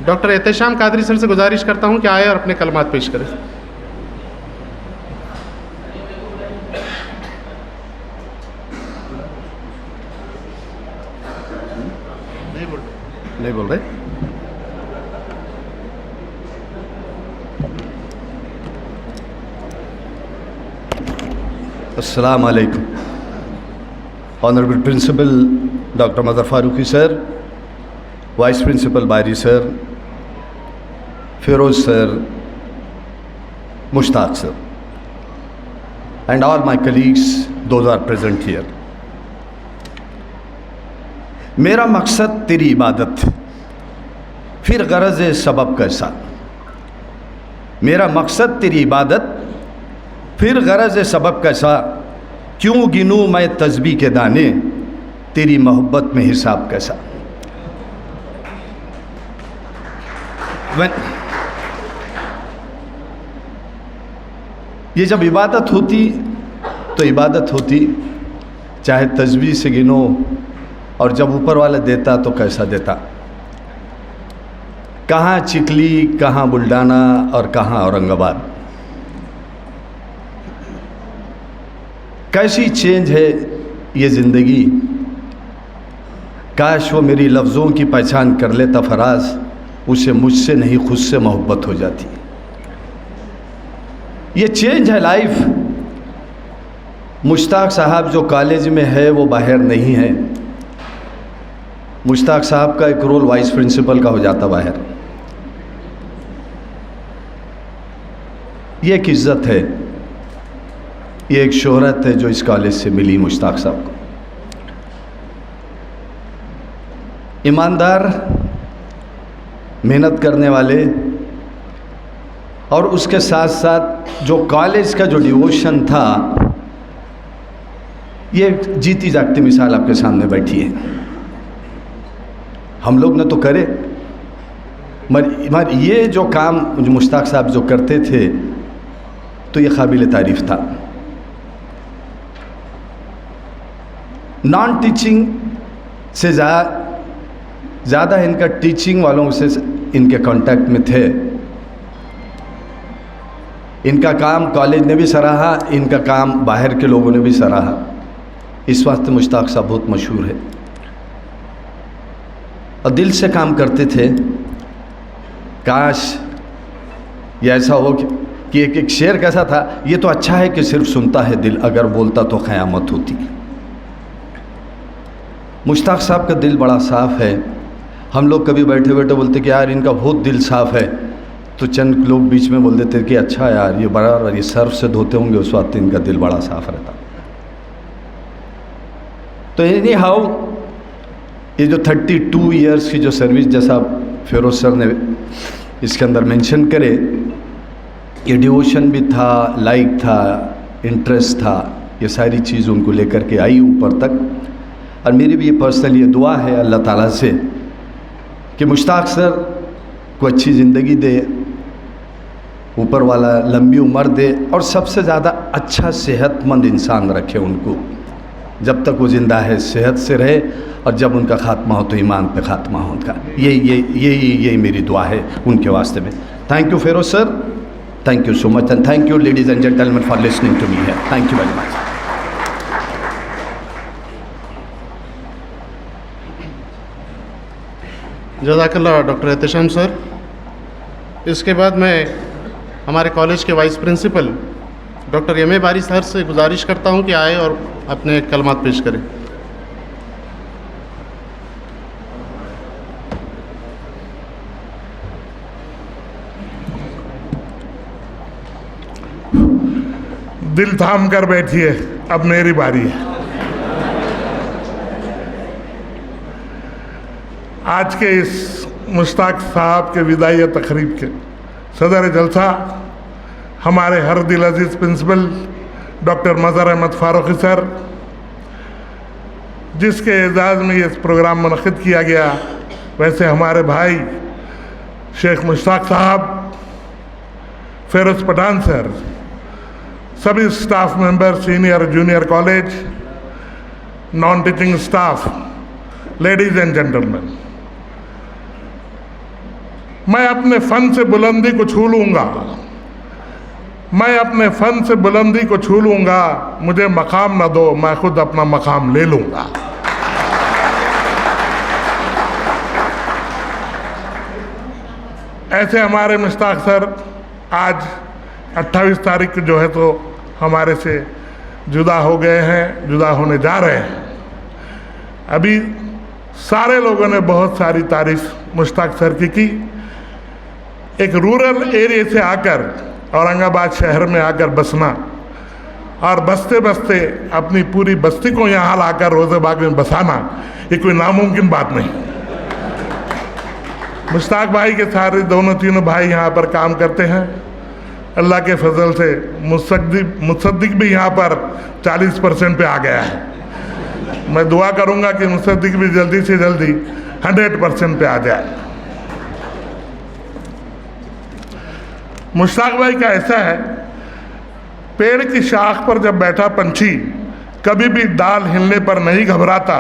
डॉक्टर एहतेशाम कादरी सर से गुजारिश करता हूं कि आए और अपने कलमात पेश करें। नहीं बोल रहे। अस्सलाम वालेकुम। Honourable principal doctor Mazhar Farooqui sir, vice principal Bari sir, Firoz sir, Mushtaq sir, and all my colleagues, those are present here. मेरा मकसद तेरी इबादत, फिर गरज सबब कैसा। मेरा मकसद तेरी इबादत, फिर गरज सबब कैसा। क्यों गिनूं मैं तस्बीह के दाने, तेरी मोहब्बत में हिसाब कैसा। ये जब इबादत होती तो इबादत होती, चाहे तस्बीह से गिनो, और जब ऊपर वाला देता तो कैसा देता। कहाँ चिखली, कहाँ बुल्डाना और कहाँ औरंगाबाद। कैसी चेंज है ये ज़िंदगी। काश वो मेरी लफ्ज़ों की पहचान कर लेता फराज, उसे मुझसे नहीं खुद से मोहब्बत हो जाती। ये चेंज है लाइफ। मुश्ताक साहब जो कॉलेज में है वो बाहर नहीं है। मुश्ताक साहब का एक रोल वाइस प्रिंसिपल का हो जाता बाहर। ये एक इज़्ज़त है, ये एक शोहरत है जो इस कॉलेज से मिली मुश्ताक साहब को। ईमानदार, मेहनत करने वाले, और उसके साथ साथ जो कॉलेज का जो डिवोशन था, ये जीती जागती मिसाल आपके सामने बैठी है। हम लोग ने तो करे, मगर ये जो काम मुश्ताक साहब जो करते थे तो ये काबिल तारीफ़ था। नॉन टीचिंग से ज़्यादा इनका टीचिंग वालों से इनके कांटेक्ट में थे। इनका काम कॉलेज ने भी सराहा, इनका काम बाहर के लोगों ने भी सराहा। इस वास्ते मुश्ताक साहब बहुत मशहूर है और दिल से काम करते थे। काश ये ऐसा हो कि एक शेर कैसा था, ये तो अच्छा है कि सिर्फ सुनता है दिल, अगर बोलता तो क़यामत होती। मुश्ताक साहब का दिल बड़ा साफ़ है। हम लोग कभी बैठे बैठे बोलते कि यार इनका बहुत दिल साफ़ है, तो चंद लोग बीच में बोल देते कि अच्छा यार ये बराबर ये सर्फ से धोते होंगे, उस वक्त इनका दिल बड़ा साफ़ रहता। तो एनी हाउ ये जो 32 ईयर्स की जो सर्विस, जैसा फिरोज सर ने इसके अंदर मेंशन करे, ये डिवोशन भी था, लाइक था, इंटरेस्ट था, ये सारी चीज़ उनको लेकर के आई ऊपर तक। और मेरी भी ये पर्सनल ये दुआ है अल्लाह ताला से कि मुश्ताक सर को अच्छी ज़िंदगी दे, ऊपर वाला लंबी उम्र दे, और सबसे ज़्यादा अच्छा सेहतमंद इंसान रखे उनको। जब तक वो ज़िंदा है सेहत से रहे, और जब उनका खात्मा हो तो ईमान पे खात्मा हो उनका। यही मेरी दुआ है उनके वास्ते में। Thank you Feroz sir, thank you so much, and thank you ladies and gentleman for listening to me है। Thank you very much. जज़ाकल्लाह डॉक्टर एहतशाम सर। इसके बाद मैं हमारे कॉलेज के vice principal doctor M A Bari sir से गुजारिश करता हूं कि आए और अपने कलमात पेश करें। दिल थाम कर बैठिए, अब मेरी बारी है। आज के इस मुश्ताक साहब के विदाई तकरीब के सदर जलसा हमारे हर दिल अजीज़ principal doctor Mazhar Ahmad Farooqui sir, जिसके एजाज़ में ये प्रोग्राम मुनक़िद किया गया, वैसे हमारे भाई शेख मुश्ताक साहब, फेरोज़ पठान सर, सभी staff member, senior junior college, non teaching staff, ladies and gentleman, मैं अपने फ़न से बुलंदी को छू लूँगा, मैं अपने फ़न से बुलंदी को छू लूँगा, मुझे मकाम न दो, मैं खुद अपना मकाम ले लूँगा। ऐसे हमारे मुश्ताक सर आज 28 तारीख जो है तो हमारे से जुदा हो गए हैं, जुदा होने जा रहे हैं। अभी सारे लोगों ने बहुत सारी तारीफ मुश्ताक सर की। एक रूरल एरिया से आकर औरंगाबाद शहर में आकर बसना और बसते बसते अपनी पूरी बस्ती को यहाँ लाकर रोज़ेबाग में बसाना, ये कोई नामुमकिन बात नहीं। मुश्ताक भाई के सारे दोनों तीनों भाई यहाँ पर काम करते हैं। अल्लाह के फजल से मुसद्दिक भी यहाँ पर 40% पे आ गया है। मैं दुआ करूँगा कि मुसद्दिक भी जल्दी से जल्दी 100% पे आ जाए। मुश्ताक भाई का ऐसा है, पेड़ की शाख पर जब बैठा पंछी कभी भी डाल हिलने पर नहीं घबराता,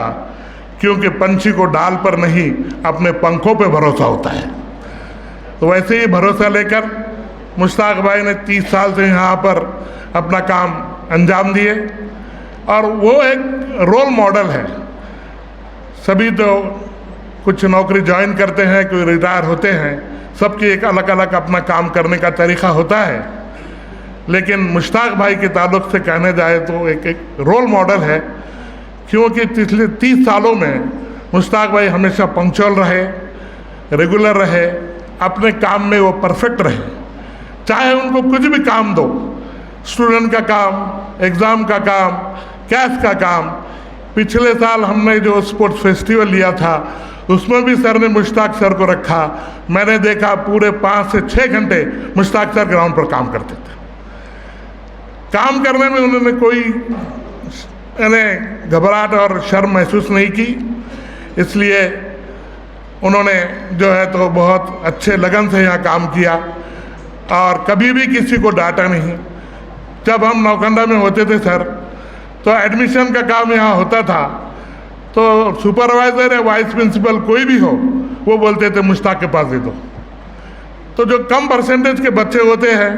क्योंकि पंछी को डाल पर नहीं अपने पंखों पे भरोसा होता है। तो वैसे ही भरोसा लेकर मुश्ताक भाई ने 30 साल से यहाँ पर अपना काम अंजाम दिए, और वो एक रोल मॉडल है। सभी तो कुछ नौकरी ज्वाइन करते हैं, कोई रिटायर होते हैं, सबकी एक अलग अलग अपना काम करने का तरीक़ा होता है, लेकिन मुश्ताक भाई के ताल्लुक़ से कहने जाए तो एक रोल मॉडल है, क्योंकि पिछले 30 सालों में मुश्ताक भाई हमेशा पंक्चुअल रहे, रेगुलर रहे, अपने काम में वो परफेक्ट रहे। चाहे उनको कुछ भी काम दो, स्टूडेंट का काम, एग्ज़ाम का काम, कैश का काम। पिछले साल हमने जो स्पोर्ट्स फेस्टिवल लिया था उसमें भी सर ने मुश्ताक सर को रखा। मैंने देखा पूरे 5 से 6 घंटे मुश्ताक सर ग्राउंड पर काम करते थे। काम करने में उन्होंने कोई घबराहट और शर्म महसूस नहीं की, इसलिए उन्होंने जो है तो बहुत अच्छे लगन से यहाँ काम किया और कभी भी किसी को डांटा नहीं। जब हम नौखंडा में होते थे सर, तो एडमिशन का काम यहाँ होता था, तो सुपरवाइज़र या वाइस प्रिंसिपल कोई भी हो, वो बोलते थे मुश्ताक के पास दे दो। तो जो कम परसेंटेज के बच्चे होते हैं,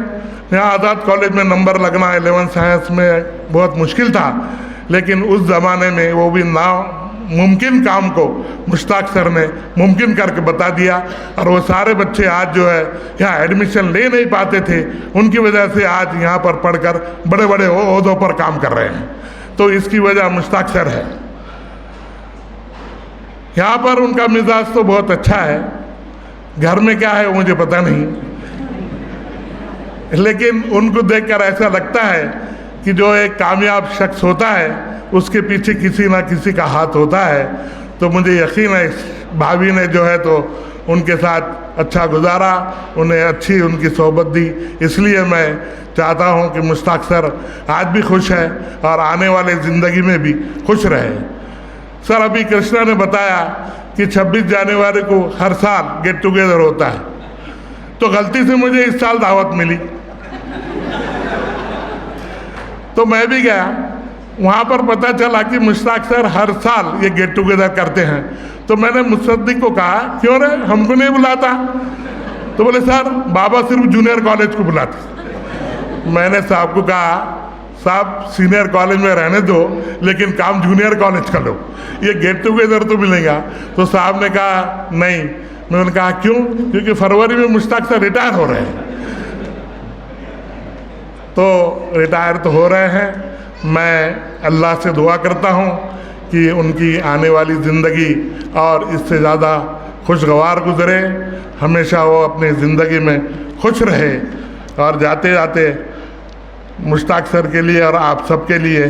यहाँ आज़ाद कॉलेज में नंबर लगना 11 साइंस में बहुत मुश्किल था, लेकिन उस ज़माने में वो भी नामुमकिन काम को मुश्ताक सर ने मुमकिन करके बता दिया, और वो सारे बच्चे आज जो है यहाँ एडमिशन ले नहीं पाते थे, उनकी वजह से आज यहाँ पर पढ़कर बड़े बड़े ओहदों पर काम कर रहे हैं। तो इसकी वजह मुश्ताक सर है। यहाँ पर उनका मिजाज तो बहुत अच्छा है, घर में क्या है वो मुझे पता नहीं, लेकिन उनको देखकर ऐसा लगता है कि जो एक कामयाब शख्स होता है उसके पीछे किसी ना किसी का हाथ होता है। तो मुझे यकीन है भाभी ने जो है तो उनके साथ अच्छा गुजारा, उन्हें अच्छी उनकी सोहबत दी, इसलिए मैं चाहता हूं कि मुश्ताक सर आज भी खुश है और आने वाले ज़िंदगी में भी खुश रहे। सर अभी कृष्णा ने बताया कि 26 जनवरी को हर साल गेट टुगेदर होता है, तो गलती से मुझे इस साल दावत मिली, तो मैं भी गया। वहाँ पर पता चला कि मुश्ताक सर हर साल ये गेट टुगेदर करते हैं। तो मैंने मुसद्दिक को कहा, क्यों रे हमको नहीं बुलाता? तो बोले सर बाबा सिर्फ जूनियर कॉलेज को बुलाते। मैंने साहब को कहा, साहब सीनियर कॉलेज में रहने दो लेकिन काम जूनियर कॉलेज का लो, ये गेट टुगेदर तो मिलेगा। तो साहब ने कहा नहीं। मैंने कहा क्यों? क्योंकि फरवरी में मुश्ताक सर रिटायर हो रहे हैं। तो रिटायर तो हो रहे हैं, मैं अल्लाह से दुआ करता हूँ कि उनकी आने वाली ज़िंदगी और इससे ज़्यादा खुशगवार गुजरे, हमेशा वो अपनी ज़िंदगी में खुश रहे। और जाते जाते मुश्ताक सर के लिए और आप सबके लिए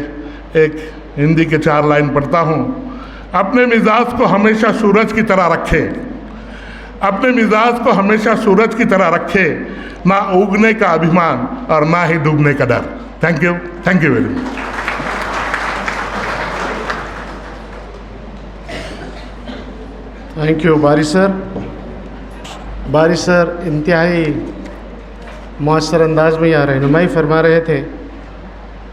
एक हिंदी के 4 लाइन पढ़ता हूँ। अपने मिजाज को हमेशा सूरज की तरह रखे, अपने मिजाज को हमेशा सूरज की तरह रखे, ना उगने का अभिमान और ना ही डूबने का डर। Thank you very much. Thank you बारी सर। बारी सर इंतहाई मौसर अंदाज में यहाँ रहनुमाई फरमा रहे थे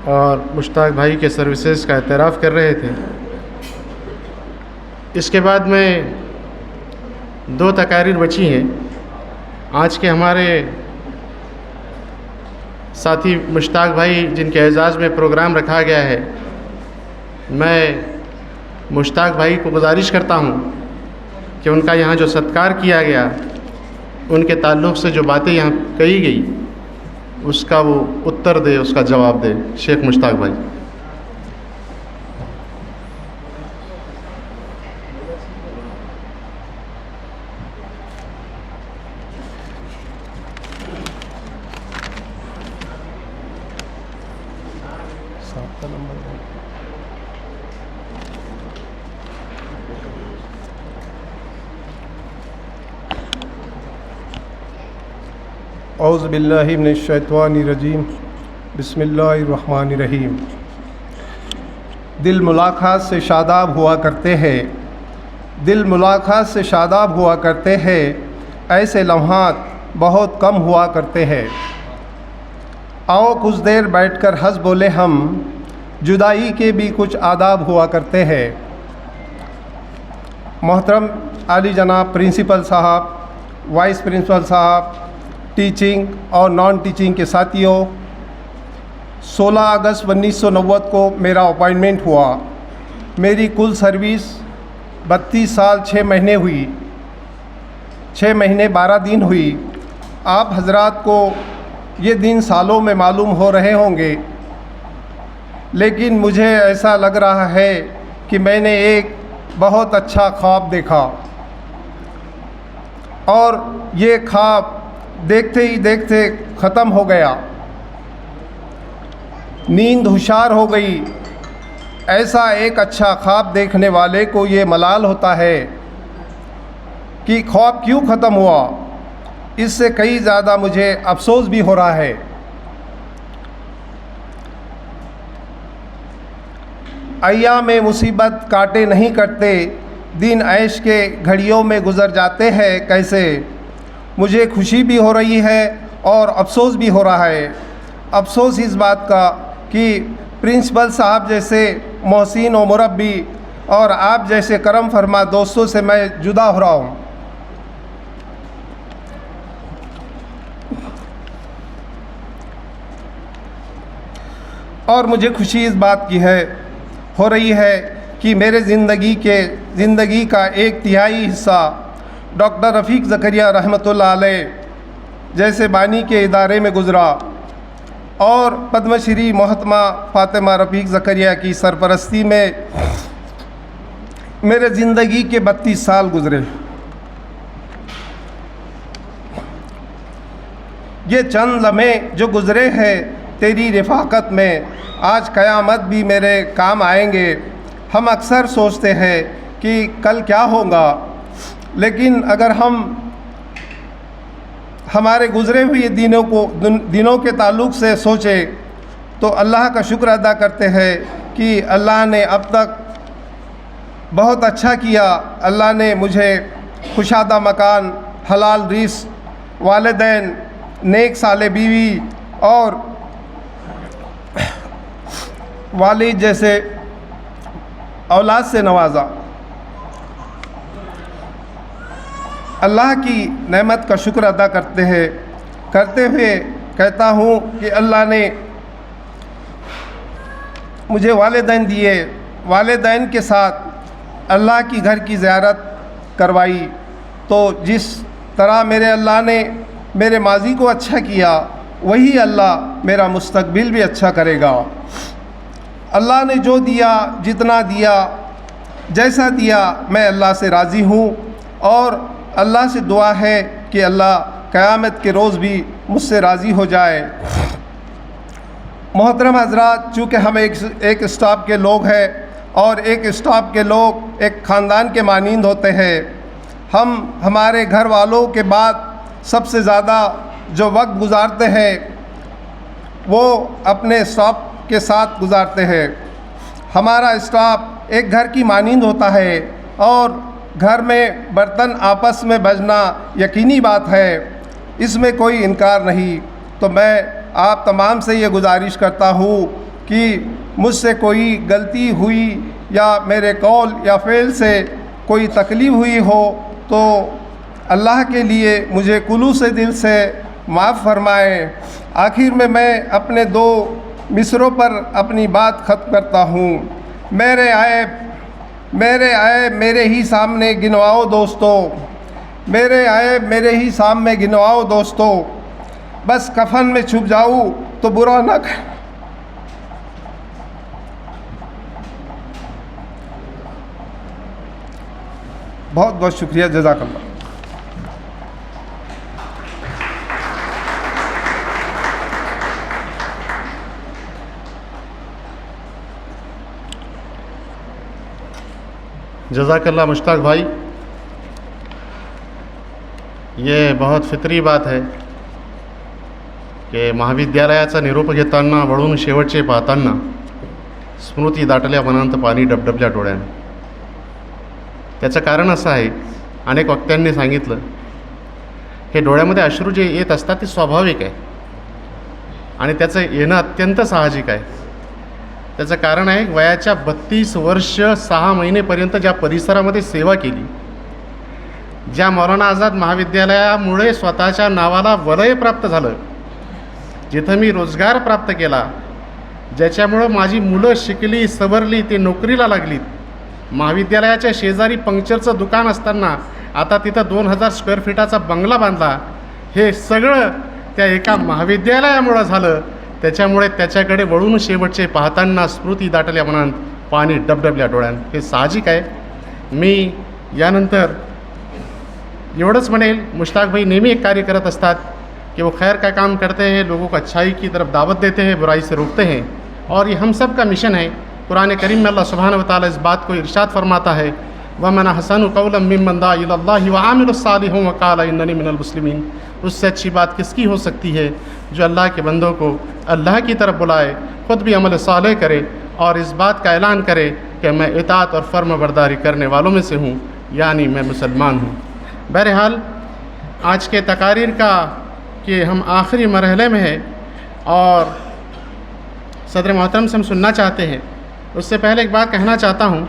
और मुश्ताक भाई के सर्विसेज का एतराफ़ कर रहे थे। इसके बाद में 2 तकारीर बची हैं। आज के हमारे साथी मुश्ताक भाई जिनके एजाज़ में प्रोग्राम रखा गया है, मैं मुश्ताक भाई को गुजारिश करता हूँ कि उनका यहाँ जो सत्कार किया गया, उनके ताल्लुक़ से जो बातें यहाँ कही गई उसका वो उत्तर दे, उसका जवाब दे। शेख मुश्ताक भाई। औज़ु बिल्लाहि मिनश्शैतानिर्रजीम, बिस्मिल्लाहिर्रहमानिर्रहीम। दिल मुलाकात से शादाब हुआ करते हैं, दिल मुलाकात से शादाब हुआ करते हैं, ऐसे लम्हात बहुत कम हुआ करते हैं। आओ कुछ देर बैठकर हंस बोले हम, जुदाई के भी कुछ आदाब हुआ करते हैं। मोहतरम आली जनाब प्रिंसिपल साहब, वाइस प्रिंसिपल साहब, टीचिंग और नॉन टीचिंग के साथियों, 16 अगस्त 1990 को मेरा अपॉइंटमेंट हुआ। मेरी कुल सर्विस 32 साल 6 महीने हुई, 6 महीने 12 दिन हुई। आप हजरात को ये दिन सालों में मालूम हो रहे होंगे, लेकिन मुझे ऐसा लग रहा है कि मैंने एक बहुत अच्छा ख्वाब देखा और ये ख्वाब देखते ही देखते ख़त्म हो गया। नींद हुशार हो गई। ऐसा एक अच्छा ख्वाब देखने वाले को ये मलाल होता है कि ख्वाब क्यों ख़त्म हुआ। इससे कई ज़्यादा मुझे अफसोस भी हो रहा है। अय्याम में मुसीबत काटे नहीं कटते, दिन ऐश के घड़ियों में गुज़र जाते हैं कैसे। मुझे खुशी भी हो रही है और अफसोस भी हो रहा है। अफसोस इस बात का कि प्रिंसिपल साहब जैसे मोहसिन और मुरब्बी और आप जैसे करम फरमा दोस्तों से मैं जुदा हो रहा हूँ। और मुझे खुशी इस बात की हो रही है कि मेरे ज़िंदगी का 1/3 हिस्सा डॉक्टर रफ़ीक ज़करिया रहमतुल्लाह अलैह जैसे बानी के इदारे में गुज़रा और पद्मश्री मोहतरमा फ़ातिमा रफ़ीक ज़करिया की सरपरस्ती में मेरे ज़िंदगी के 32 साल गुज़रे। ये चंद लम्हे जो गुज़रे हैं तेरी रिफ़ाक़त में, आज क़यामत भी मेरे काम आएंगे। हम अक्सर सोचते हैं कि कल क्या होगा, लेकिन अगर हम हमारे गुज़रे हुए दिनों के ताल्लुक़ से सोचें तो अल्लाह का शुक्र अदा करते हैं कि अल्लाह ने अब तक बहुत अच्छा किया। अल्लाह ने मुझे खुशादा मकान, हलाल रिज़्क़, वालिदैन, नेक साले बीवी और वालिद जैसे औलाद से नवाजा। अल्लाह की नेमत का शुक्र अदा करते हुए कहता हूँ कि अल्लाह ने मुझे वालिदैन दिए, वालिदैन के साथ अल्लाह की घर की ज़ियारत करवाई। तो जिस तरह मेरे अल्लाह ने मेरे माजी को अच्छा किया, वही अल्लाह मेरा मुस्तकबिल भी अच्छा करेगा। अल्लाह ने जो दिया, जितना दिया, जैसा दिया, मैं अल्लाह से राज़ी हूँ और अल्लाह से दुआ है कि अल्लाह क़यामत के रोज़ भी मुझसे राज़ी हो जाए। मोहतरम हज़रात, चूँकि हम एक स्टाफ के लोग हैं और एक स्टाफ के लोग एक ख़ानदान के मानींद होते हैं। हम हमारे घर वालों के बाद सबसे ज़्यादा जो वक्त गुजारते हैं वो अपने स्टाफ के साथ गुजारते हैं। हमारा स्टाफ एक घर की मानींद होता है और घर में बर्तन आपस में बजना यकीनी बात है, इसमें कोई इनकार नहीं। तो मैं आप तमाम से ये गुजारिश करता हूँ कि मुझसे कोई गलती हुई या मेरे कौल या फ़ेल से कोई तकलीफ़ हुई हो तो अल्लाह के लिए मुझे कुलू से दिल से माफ़ फरमाएँ। आखिर में मैं अपने 2 मिसरों पर अपनी बात ख़त्म करता हूँ। मेरे आए मेरे ही सामने गिनवाओ दोस्तों, मेरे आए मेरे ही सामने गिनवाओ दोस्तों, बस कफन में छुप जाऊँ तो बुरा ना कर। बहुत बहुत शुक्रिया, जज़ाकल्लाह। जज़ाकल्लाह मुश्ताक भाई, ये बहुत फितरी बात है की महाविद्यालयाचा निरोप घेताना वळून शेवटचे पाहताना स्मृती दाटल्या मनांत पाणी डबडबल्या डोळ्याने। त्याचं कारण असं आहे, अनेक वक्त्यांनी सांगितलं, हे डोळ्यामध्ये अश्रू जे येत असतात ते स्वाभाविक आहे आणि त्याचं येणं अत्यंत साहजिक आहे। त्याचं कारण आहे, वयाच्या 32 वर्ष 6 महिनेपर्यंत ज्या परिसरामध्ये सेवा केली, ज्या मौलाना आझाद महाविद्यालयामुळे स्वतःच्या नावाला वलय प्राप्त झालं, जिथं मी रोजगार प्राप्त केला, ज्याच्यामुळं माझी मुलं शिकली, सवरली, ते नोकरीला लागलीत, महाविद्यालयाच्या शेजारी पंक्चरचं दुकान असताना आता तिथं 2000 स्क्वेअर फीटाचा बंगला बांधला, हे सगळं त्या एका महाविद्यालयामुळं झालं। त्याच्यामुळे त्याच्याकडे वळून शेवटचे पाहताना स्मृती दाटल्या मनात पाणी डबडबल्या डोळ्यात, हे साहजिक आहे। मी यानंतर एवढंच म्हणेल, मुश्ताक भाई नेहमी एक कार्य करत असतात कि वो खैर का काम करते हैं, लोगों को अच्छाई की तरफ दावत देते हैं, बुराई से रोकते हैं, और ये हम सब का मिशन है। कुरान करीम में अल्लाह सुब्हानहू व तआला इस बात को इरशाद फरमाता है, वमन अहसनु क़ौलन मिम्मन दअा इलल्लाहि व आमिलुस सालिहीन व क़ाला इन्ननी मिनल मुस्लिमीन। उससे अच्छी बात किसकी हो सकती है जो अल्लाह के बंदों को अल्लाह की तरफ बुलाए, ख़ुद भी अमल सालेह करे और इस बात का ऐलान करे कि मैं इताअत और फर्माबरदारी करने वालों में से हूँ, यानी मैं मुसलमान हूँ। बहरहाल आज के तकारीर का कि हम आखिरी मरहले में हैं और सदर मोहतरम से हम सुनना चाहते हैं, उससे पहले एक बात कहना चाहता हूँ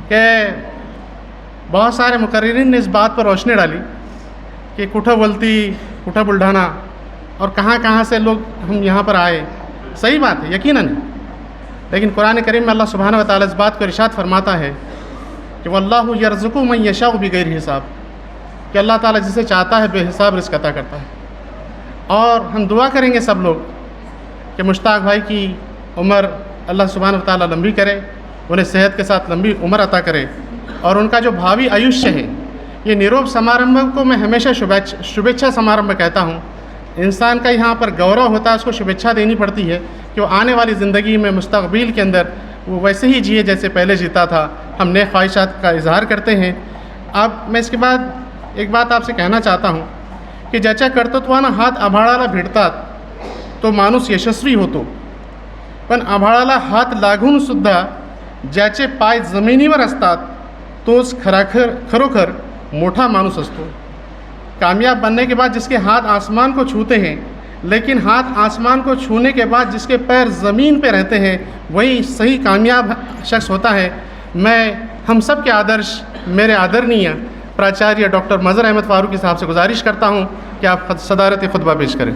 कि बहुत सारे मुकर्रिरीन ने इस बात पर रोशनी डाली कि कुठं बोलती, कुठं बुल्ढाना और कहाँ कहाँ से लोग हम यहाँ पर आए। सही बात है, यकीनन, लेकिन कुरान करीम में अल्लाह सुब्हानहू व तआला इस बात को इरशाद फरमाता है कि वल्लाहु यर्ज़ुक़ु मन यशाउ बिगैर हिसाब, कि अल्लाह ताला जिसे चाहता है बेहिसाब रिज़्क़ अता करता है। और हम दुआ करेंगे सब लोग कि मुश्ताक भाई की उम्र अल्लाह सुब्हानहू व तआला लंबी करे, उन्हें सेहत के साथ लंबी उम्र अता करे, और उनका जो भावी आयुष्य है, ये निरोप समारंभ को मैं हमेशा शुभेच्छा समारंभ कहता हूँ। इंसान का यहाँ पर गौरव होता है, उसको शुभेच्छा देनी पड़ती है कि वो आने वाली ज़िंदगी में मुस्तक़बिल के अंदर वो वैसे ही जिए जैसे पहले जीता था। हम नेक ख्वाहिशात का इजहार करते हैं। अब मैं इसके बाद एक बात आपसे कहना चाहता हूँ की ज्याच्या कर्तृत्वानं हात आभाळाला भिडतात तो माणूस यशस्वी होतो, पण आभाळाला हात लागूनसुद्धा ज्याचे पाय जमिनीवर असतात तोच खरोखर मोठा माणूस असतो। कामयाब बनने के बाद जिसके हाथ आसमान को छूते हैं लेकिन हाथ आसमान को छूने के बाद जिसके पैर ज़मीन पे रहते हैं वही सही कामयाब शख्स होता है। मैं हम सब के आदर्श मेरे आदरणीय प्राचार्य डॉक्टर मज़हर अहमद फ़ारूकी साहब से गुजारिश करता हूँ कि आप सदारत खुतबा पेश करें।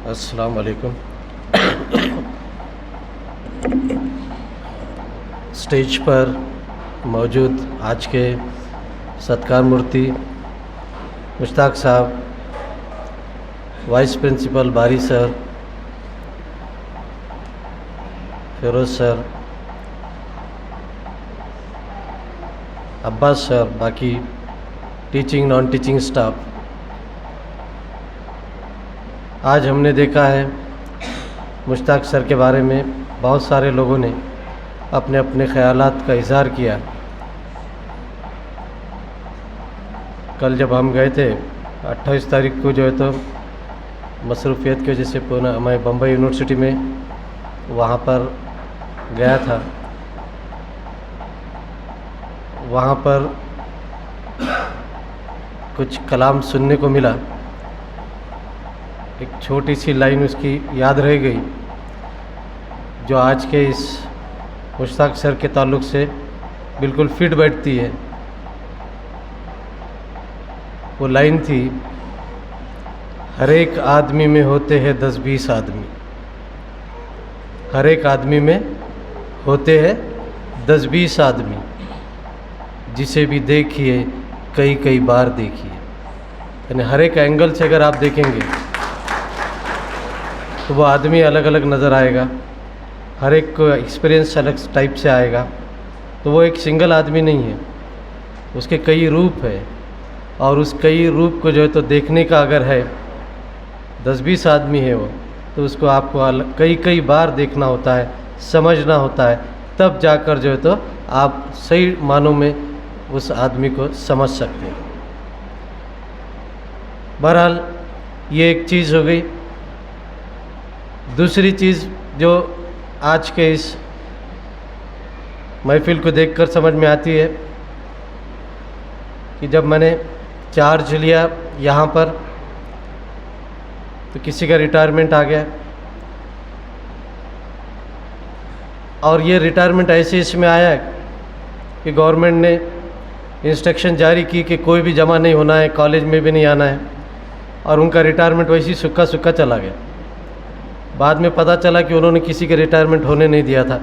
अस्सलाम वालेकुम। स्टेज पर मौजूद आज के सत्कार मूर्ति मुश्ताक साहब, vice principal Bari sir, Firoz sir, Abbas sir, बाकी टीचिंग नॉन टीचिंग स्टाफ, आज हमने देखा है मुश्ताक सर के बारे में बहुत सारे लोगों ने अपने अपने ख़यालात का इज़हार किया। कल जब हम गए थे 28 तारीख को जो है तो मसरूफ़ियत की वजह से पुणे मैं बम्बई यूनिवर्सिटी में वहाँ पर गया था। वहाँ पर कुछ कलाम सुनने को मिला। एक छोटी सी लाइन उसकी याद रह गई जो आज के इस मुश्ताक सर के ताल्लुक़ से बिल्कुल फिट बैठती है। वो लाइन थी, हर एक आदमी में होते हैं 10-20 आदमी, हर एक आदमी में होते हैं 10-20 आदमी, जिसे भी देखिए कई कई बार देखिए। यानी हर एक एंगल से अगर आप देखेंगे तो वो आदमी अलग अलग नज़र आएगा, हर एक को एक्सपीरियंस अलग टाइप से आएगा। तो वो एक सिंगल आदमी नहीं है, उसके कई रूप है और उस कई रूप को जो है तो देखने का अगर है 10-20 आदमी है वो, तो उसको आपको कई कई बार देखना होता है, समझना होता है, तब जाकर जो है तो आप सही मानों में उस आदमी को समझ सकते हैं। बहरहाल ये एक चीज़ हो गई। दूसरी चीज़ जो आज के इस महफिल को देखकर समझ में आती है कि जब मैंने चार्ज लिया यहाँ पर तो किसी का रिटायरमेंट आ गया और ये रिटायरमेंट ऐसे इसमें आया कि गवर्नमेंट ने इंस्ट्रक्शन जारी की कि कोई भी जमा नहीं होना है, कॉलेज में भी नहीं आना है, और उनका रिटायरमेंट वैसे ही सूखा सूखा चला गया। बाद में पता चला कि उन्होंने किसी के रिटायरमेंट होने नहीं दिया था,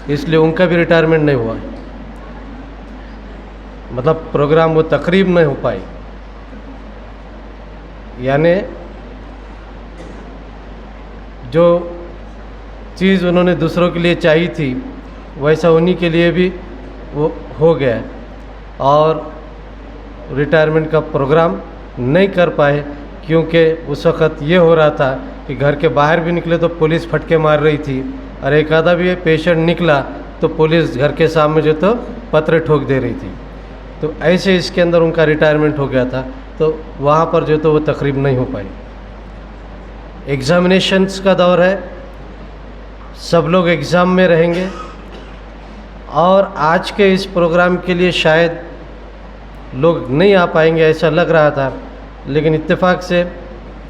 इसलिए उनका भी रिटायरमेंट नहीं हुआ, मतलब प्रोग्राम वो तकरीब नहीं हो पाई। यानी जो चीज़ उन्होंने दूसरों के लिए चाहिए थी वैसा उन्हीं के लिए भी वो हो गया और रिटायरमेंट का प्रोग्राम नहीं कर पाए, क्योंकि उस वक़्त ये हो रहा था कि घर के बाहर भी निकले तो पुलिस फटके मार रही थी, और एक आधा भी पेशेंट निकला तो पुलिस घर के सामने जो तो पत्थर ठोक दे रही थी। तो ऐसे इसके अंदर उनका रिटायरमेंट हो गया था, तो वहाँ पर जो तो वो तकरीब नहीं हो पाई। एग्ज़ामिनेशंस का दौर है, सब लोग एग्ज़ाम में रहेंगे, और आज के इस प्रोग्राम के लिए शायद लोग नहीं आ पाएंगे ऐसा लग रहा था, लेकिन इत्तेफाक से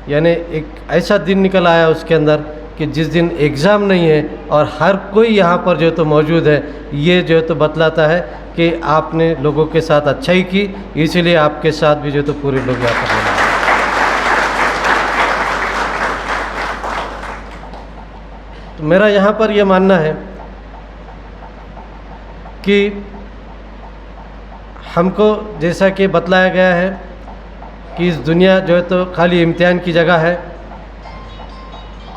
यानी एक ऐसा दिन निकल आया उसके अंदर कि जिस दिन एग्ज़ाम नहीं है और हर कोई यहाँ पर जो तो मौजूद है, ये जो तो बतलाता है कि आपने लोगों के साथ अच्छाई की, इसीलिए आपके साथ भी जो तो पूरे लोग यहाँ पर मिले। तो मेरा यहाँ पर ये मानना है कि हमको जैसा कि बतलाया गया है कि इस दुनिया जो है तो खाली इम्तिहान की जगह है,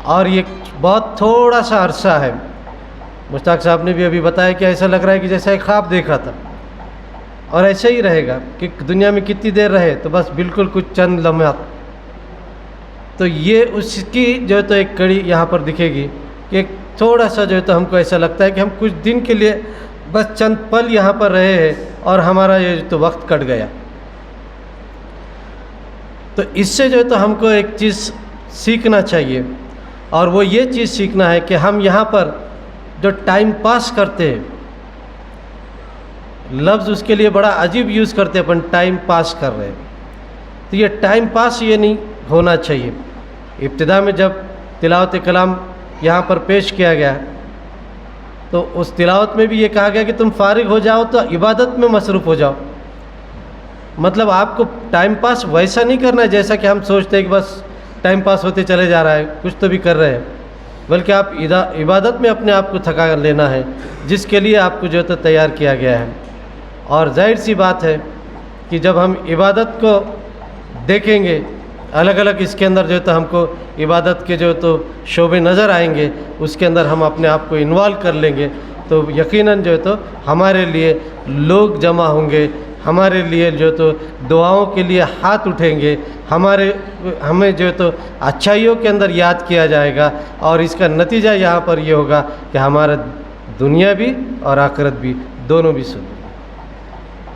और ये बहुत थोड़ा सा अरसा है। मुश्ताक साहब ने भी अभी बताया कि ऐसा लग रहा है कि जैसा एक ख्वाब देखा था, और ऐसे ही रहेगा कि दुनिया में कितनी देर रहे तो बस बिल्कुल कुछ चंद लम्हात। तो ये उसकी जो है तो एक कड़ी यहाँ पर दिखेगी कि एक थोड़ा सा जो है तो हमको ऐसा लगता है कि हम कुछ दिन के लिए बस चंद पल यहाँ पर रहे हैं और हमारा ये तो वक्त कट गया। तो इससे जो है तो हमको एक चीज़ सीखना चाहिए, और वो ये चीज़ सीखना है कि हम यहाँ पर जो टाइम पास करते हैं, लफ्ज़ उसके लिए बड़ा अजीब यूज़ करते हैं, अपन टाइम पास कर रहे हैं, तो ये टाइम पास ये नहीं होना चाहिए। इब्तिदा में जब तिलावत कलाम यहाँ पर पेश किया गया तो उस तिलावत में भी ये कहा गया कि तुम फारिग हो जाओ तो इबादत में मसरूफ़ हो जाओ। मतलब आपको टाइम पास वैसा नहीं करना है जैसा कि हम सोचते हैं कि बस टाइम पास होते चले जा रहा है, कुछ तो भी कर रहे हैं, बल्कि आप इबादत में अपने आप को थका लेना है, जिसके लिए आपको जो है तो तैयार किया गया है। और जाहिर सी बात है कि जब हम इबादत को देखेंगे, अलग अलग इसके अंदर जो है तो हमको इबादत के जो तो शोबे नज़र आएंगे, उसके अंदर हम अपने आप को इन्वॉल्व कर लेंगे, तो यकीनन जो है तो हमारे लिए लोग जमा होंगे, हमारे लिए जो तो दुआओं के लिए हाथ उठेंगे, हमें जो तो अच्छाइयों के अंदर याद किया जाएगा, और इसका नतीजा यहाँ पर ये होगा कि हमारा दुनिया भी और आखिरत भी दोनों भी सुन।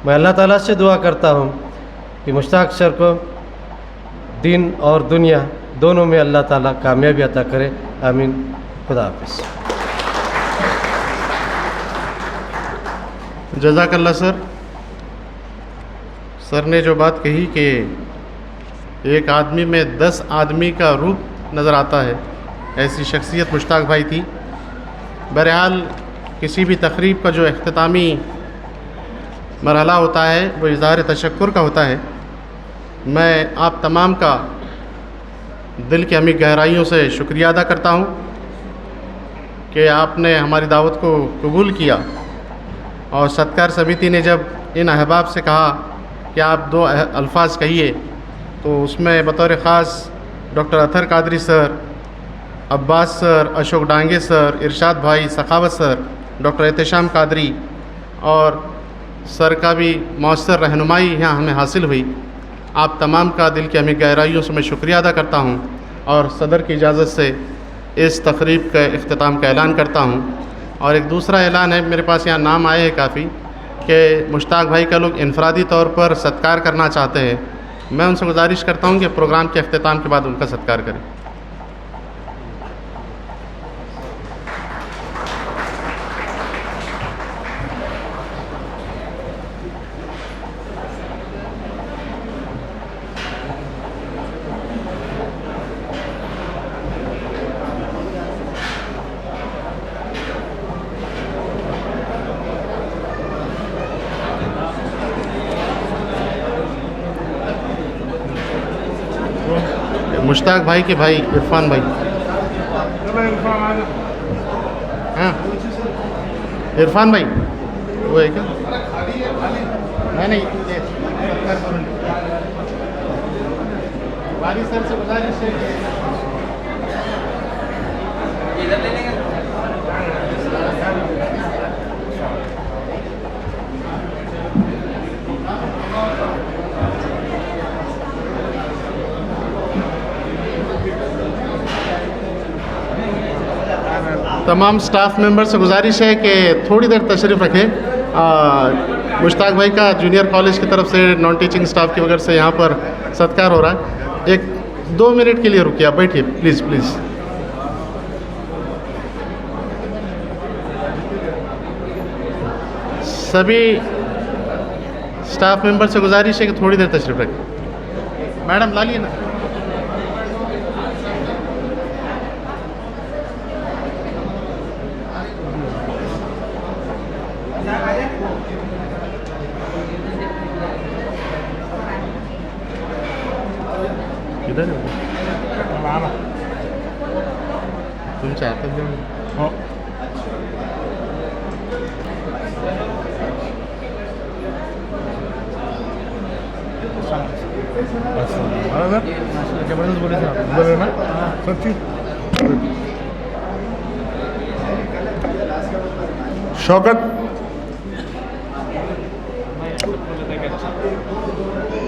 मैं अल्लाह ताला से दुआ करता हूँ कि मुश्ताक सर को दिन और दुनिया दोनों में अल्लाह ताला कामयाबी अता करे। आमीन। खुदा हाफिज़। जज़ाकल्लाह सर। सर ने जो बात कही कि एक आदमी में 10 आदमी का रूप नज़र आता है, ऐसी शख्सियत मुश्ताक भाई थी। बहरहाल किसी भी तकरीब का जो इख्तितामी मरहला होता है वो इज़हार तशक्कुर का होता है। मैं आप तमाम का दिल की अमीर गहराइयों से शुक्रिया अदा करता हूँ कि आपने हमारी दावत को कबूल किया, और सत्कार समिति ने जब इन अहबाब से कहा कि आप 2 अल्फाज कहिए, तो उसमें बतौर ख़ास doctor Athar Qadri sir, Abbas sir, Ashok Dange sir, Irshad भाई, सखावत सर, डॉक्टर एहतशाम कादरी और सर का भी मौसर रहनुमाई यहाँ हमें हासिल हुई। आप तमाम का दिल की अमीर गहराइयों से मैं शुक्रिया अदा करता हूँ, और सदर की इजाज़त से इस तकरीब के इख्तिताम का ऐलान करता हूँ। और एक दूसरा ऐलान है, मेरे पास यहाँ नाम आए हैं काफ़ी कि मुश्ताक भाई का लोग इनफरादी तौर पर सत्कार करना चाहते हैं। मैं उनसे गुजारिश करता हूँ कि प्रोग्राम के इख्तिताम के बाद उनका सत्कार करें। मुश्ताक भाई के भाई इरफान भाई, हाँ इरफान भाई वो है क्या? नहीं वाली सर से गुजारिश है इधर ले लेंगे। तमाम स्टाफ मेंबर से गुजारिश है कि थोड़ी देर तशरीफ़ रखें। मुश्ताक भाई का जूनियर कॉलेज की तरफ से नॉन टीचिंग स्टाफ की वजह से यहाँ पर सत्कार हो रहा है। 1-2 मिनट के लिए रुकिए, आप बैठिए प्लीज़ प्लीज़। सभी स्टाफ मेंबर से गुजारिश है कि थोड़ी देर तशरीफ़ रखें। मैडम ला लिए ना। किधर है तुम चाहते हो? जबरदस्त बोले थे आप, बोले ना सच्ची। शौकत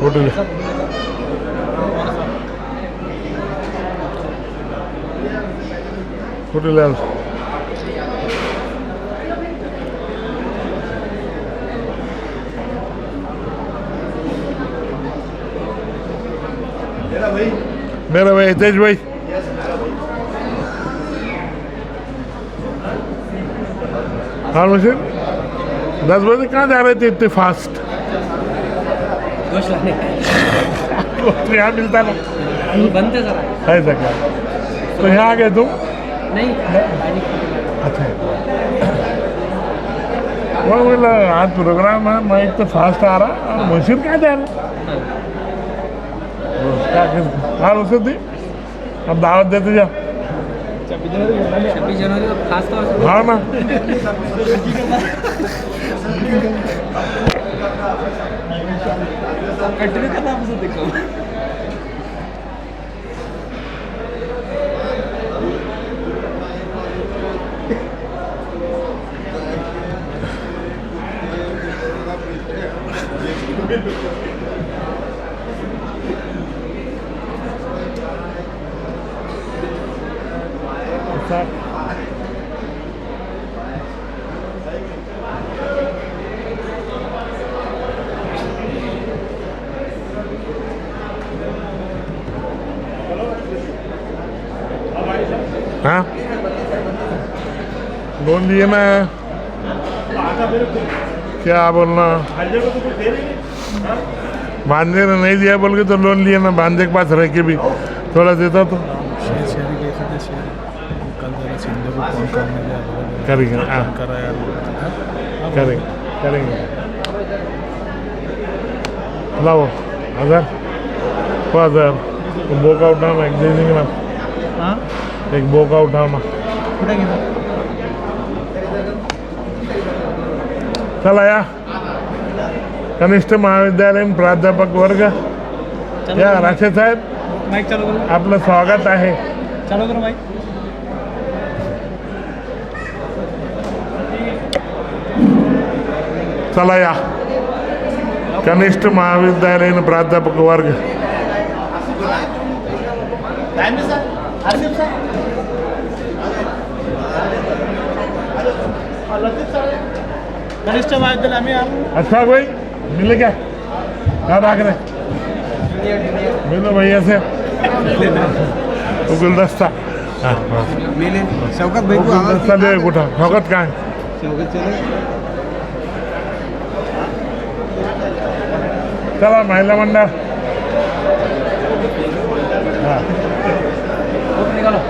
होटल होटल मेरा भाई हितेश भाई। हाँ मुझे 10 बजे कहाँ जा रहे थे इतने फास्ट? गोश्त लाने तो यहाँ मिलता ना बनते जरा ऐसा क्या? तो यहाँ आ गए तुम? नहीं अच्छा वो बोला आज प्रोग्राम है, मैं एक तो फास्ट आ रहा, मुशीर कहाँ जा रहा? हाँ उसे दी, अब दावत देते जाओ। 26 जनवरी को खास तौर से हाँ ना कंटिन्यू करना मुझे देखो। हाँ लोन दिए ना, क्या बोलना भांजे ने नहीं दिया बोल के तो लोन लिए ना, भांजे के पास रह के भी थोड़ा देता तो करेंगे। हाँ करेंगे करेंगे। लाओ 1000 बोका उठाना एक दे देंगे ना, एक बोका उठाना। चला या कनिष्ठ महाविद्यालयीन प्राध्यापक वर्ग या राशे साहेब आपलं स्वागत आहे। चालू करो भाई। चला या कनिष्ठ महाविद्यालयीन प्राध्यापक वर्ग कनिष्ठ महाविद्यालय में अच्छा कोई मिले क्या? क्या रख रहे मिलो भैया से वो गुलदस्ता। हाँ हाँ मिले शौकत भाई को गुलदस्ता दे उठा। शौकत कहाँ है? शौकत चले चला महिला मंडल। हाँ निकालो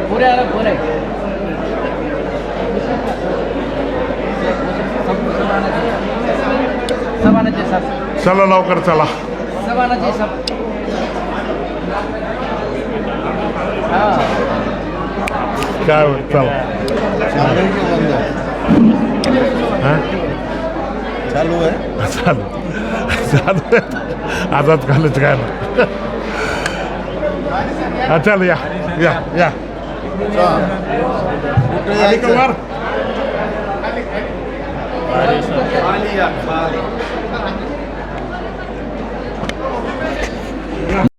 पूरे पूरे सब आना चाहिए सब। चला लवकर चला। सब आना चाहिए सब। हाँ क्या चला हाँ चालू है चालू चालू है आजाद कॉलेज का है ना। चल या खाली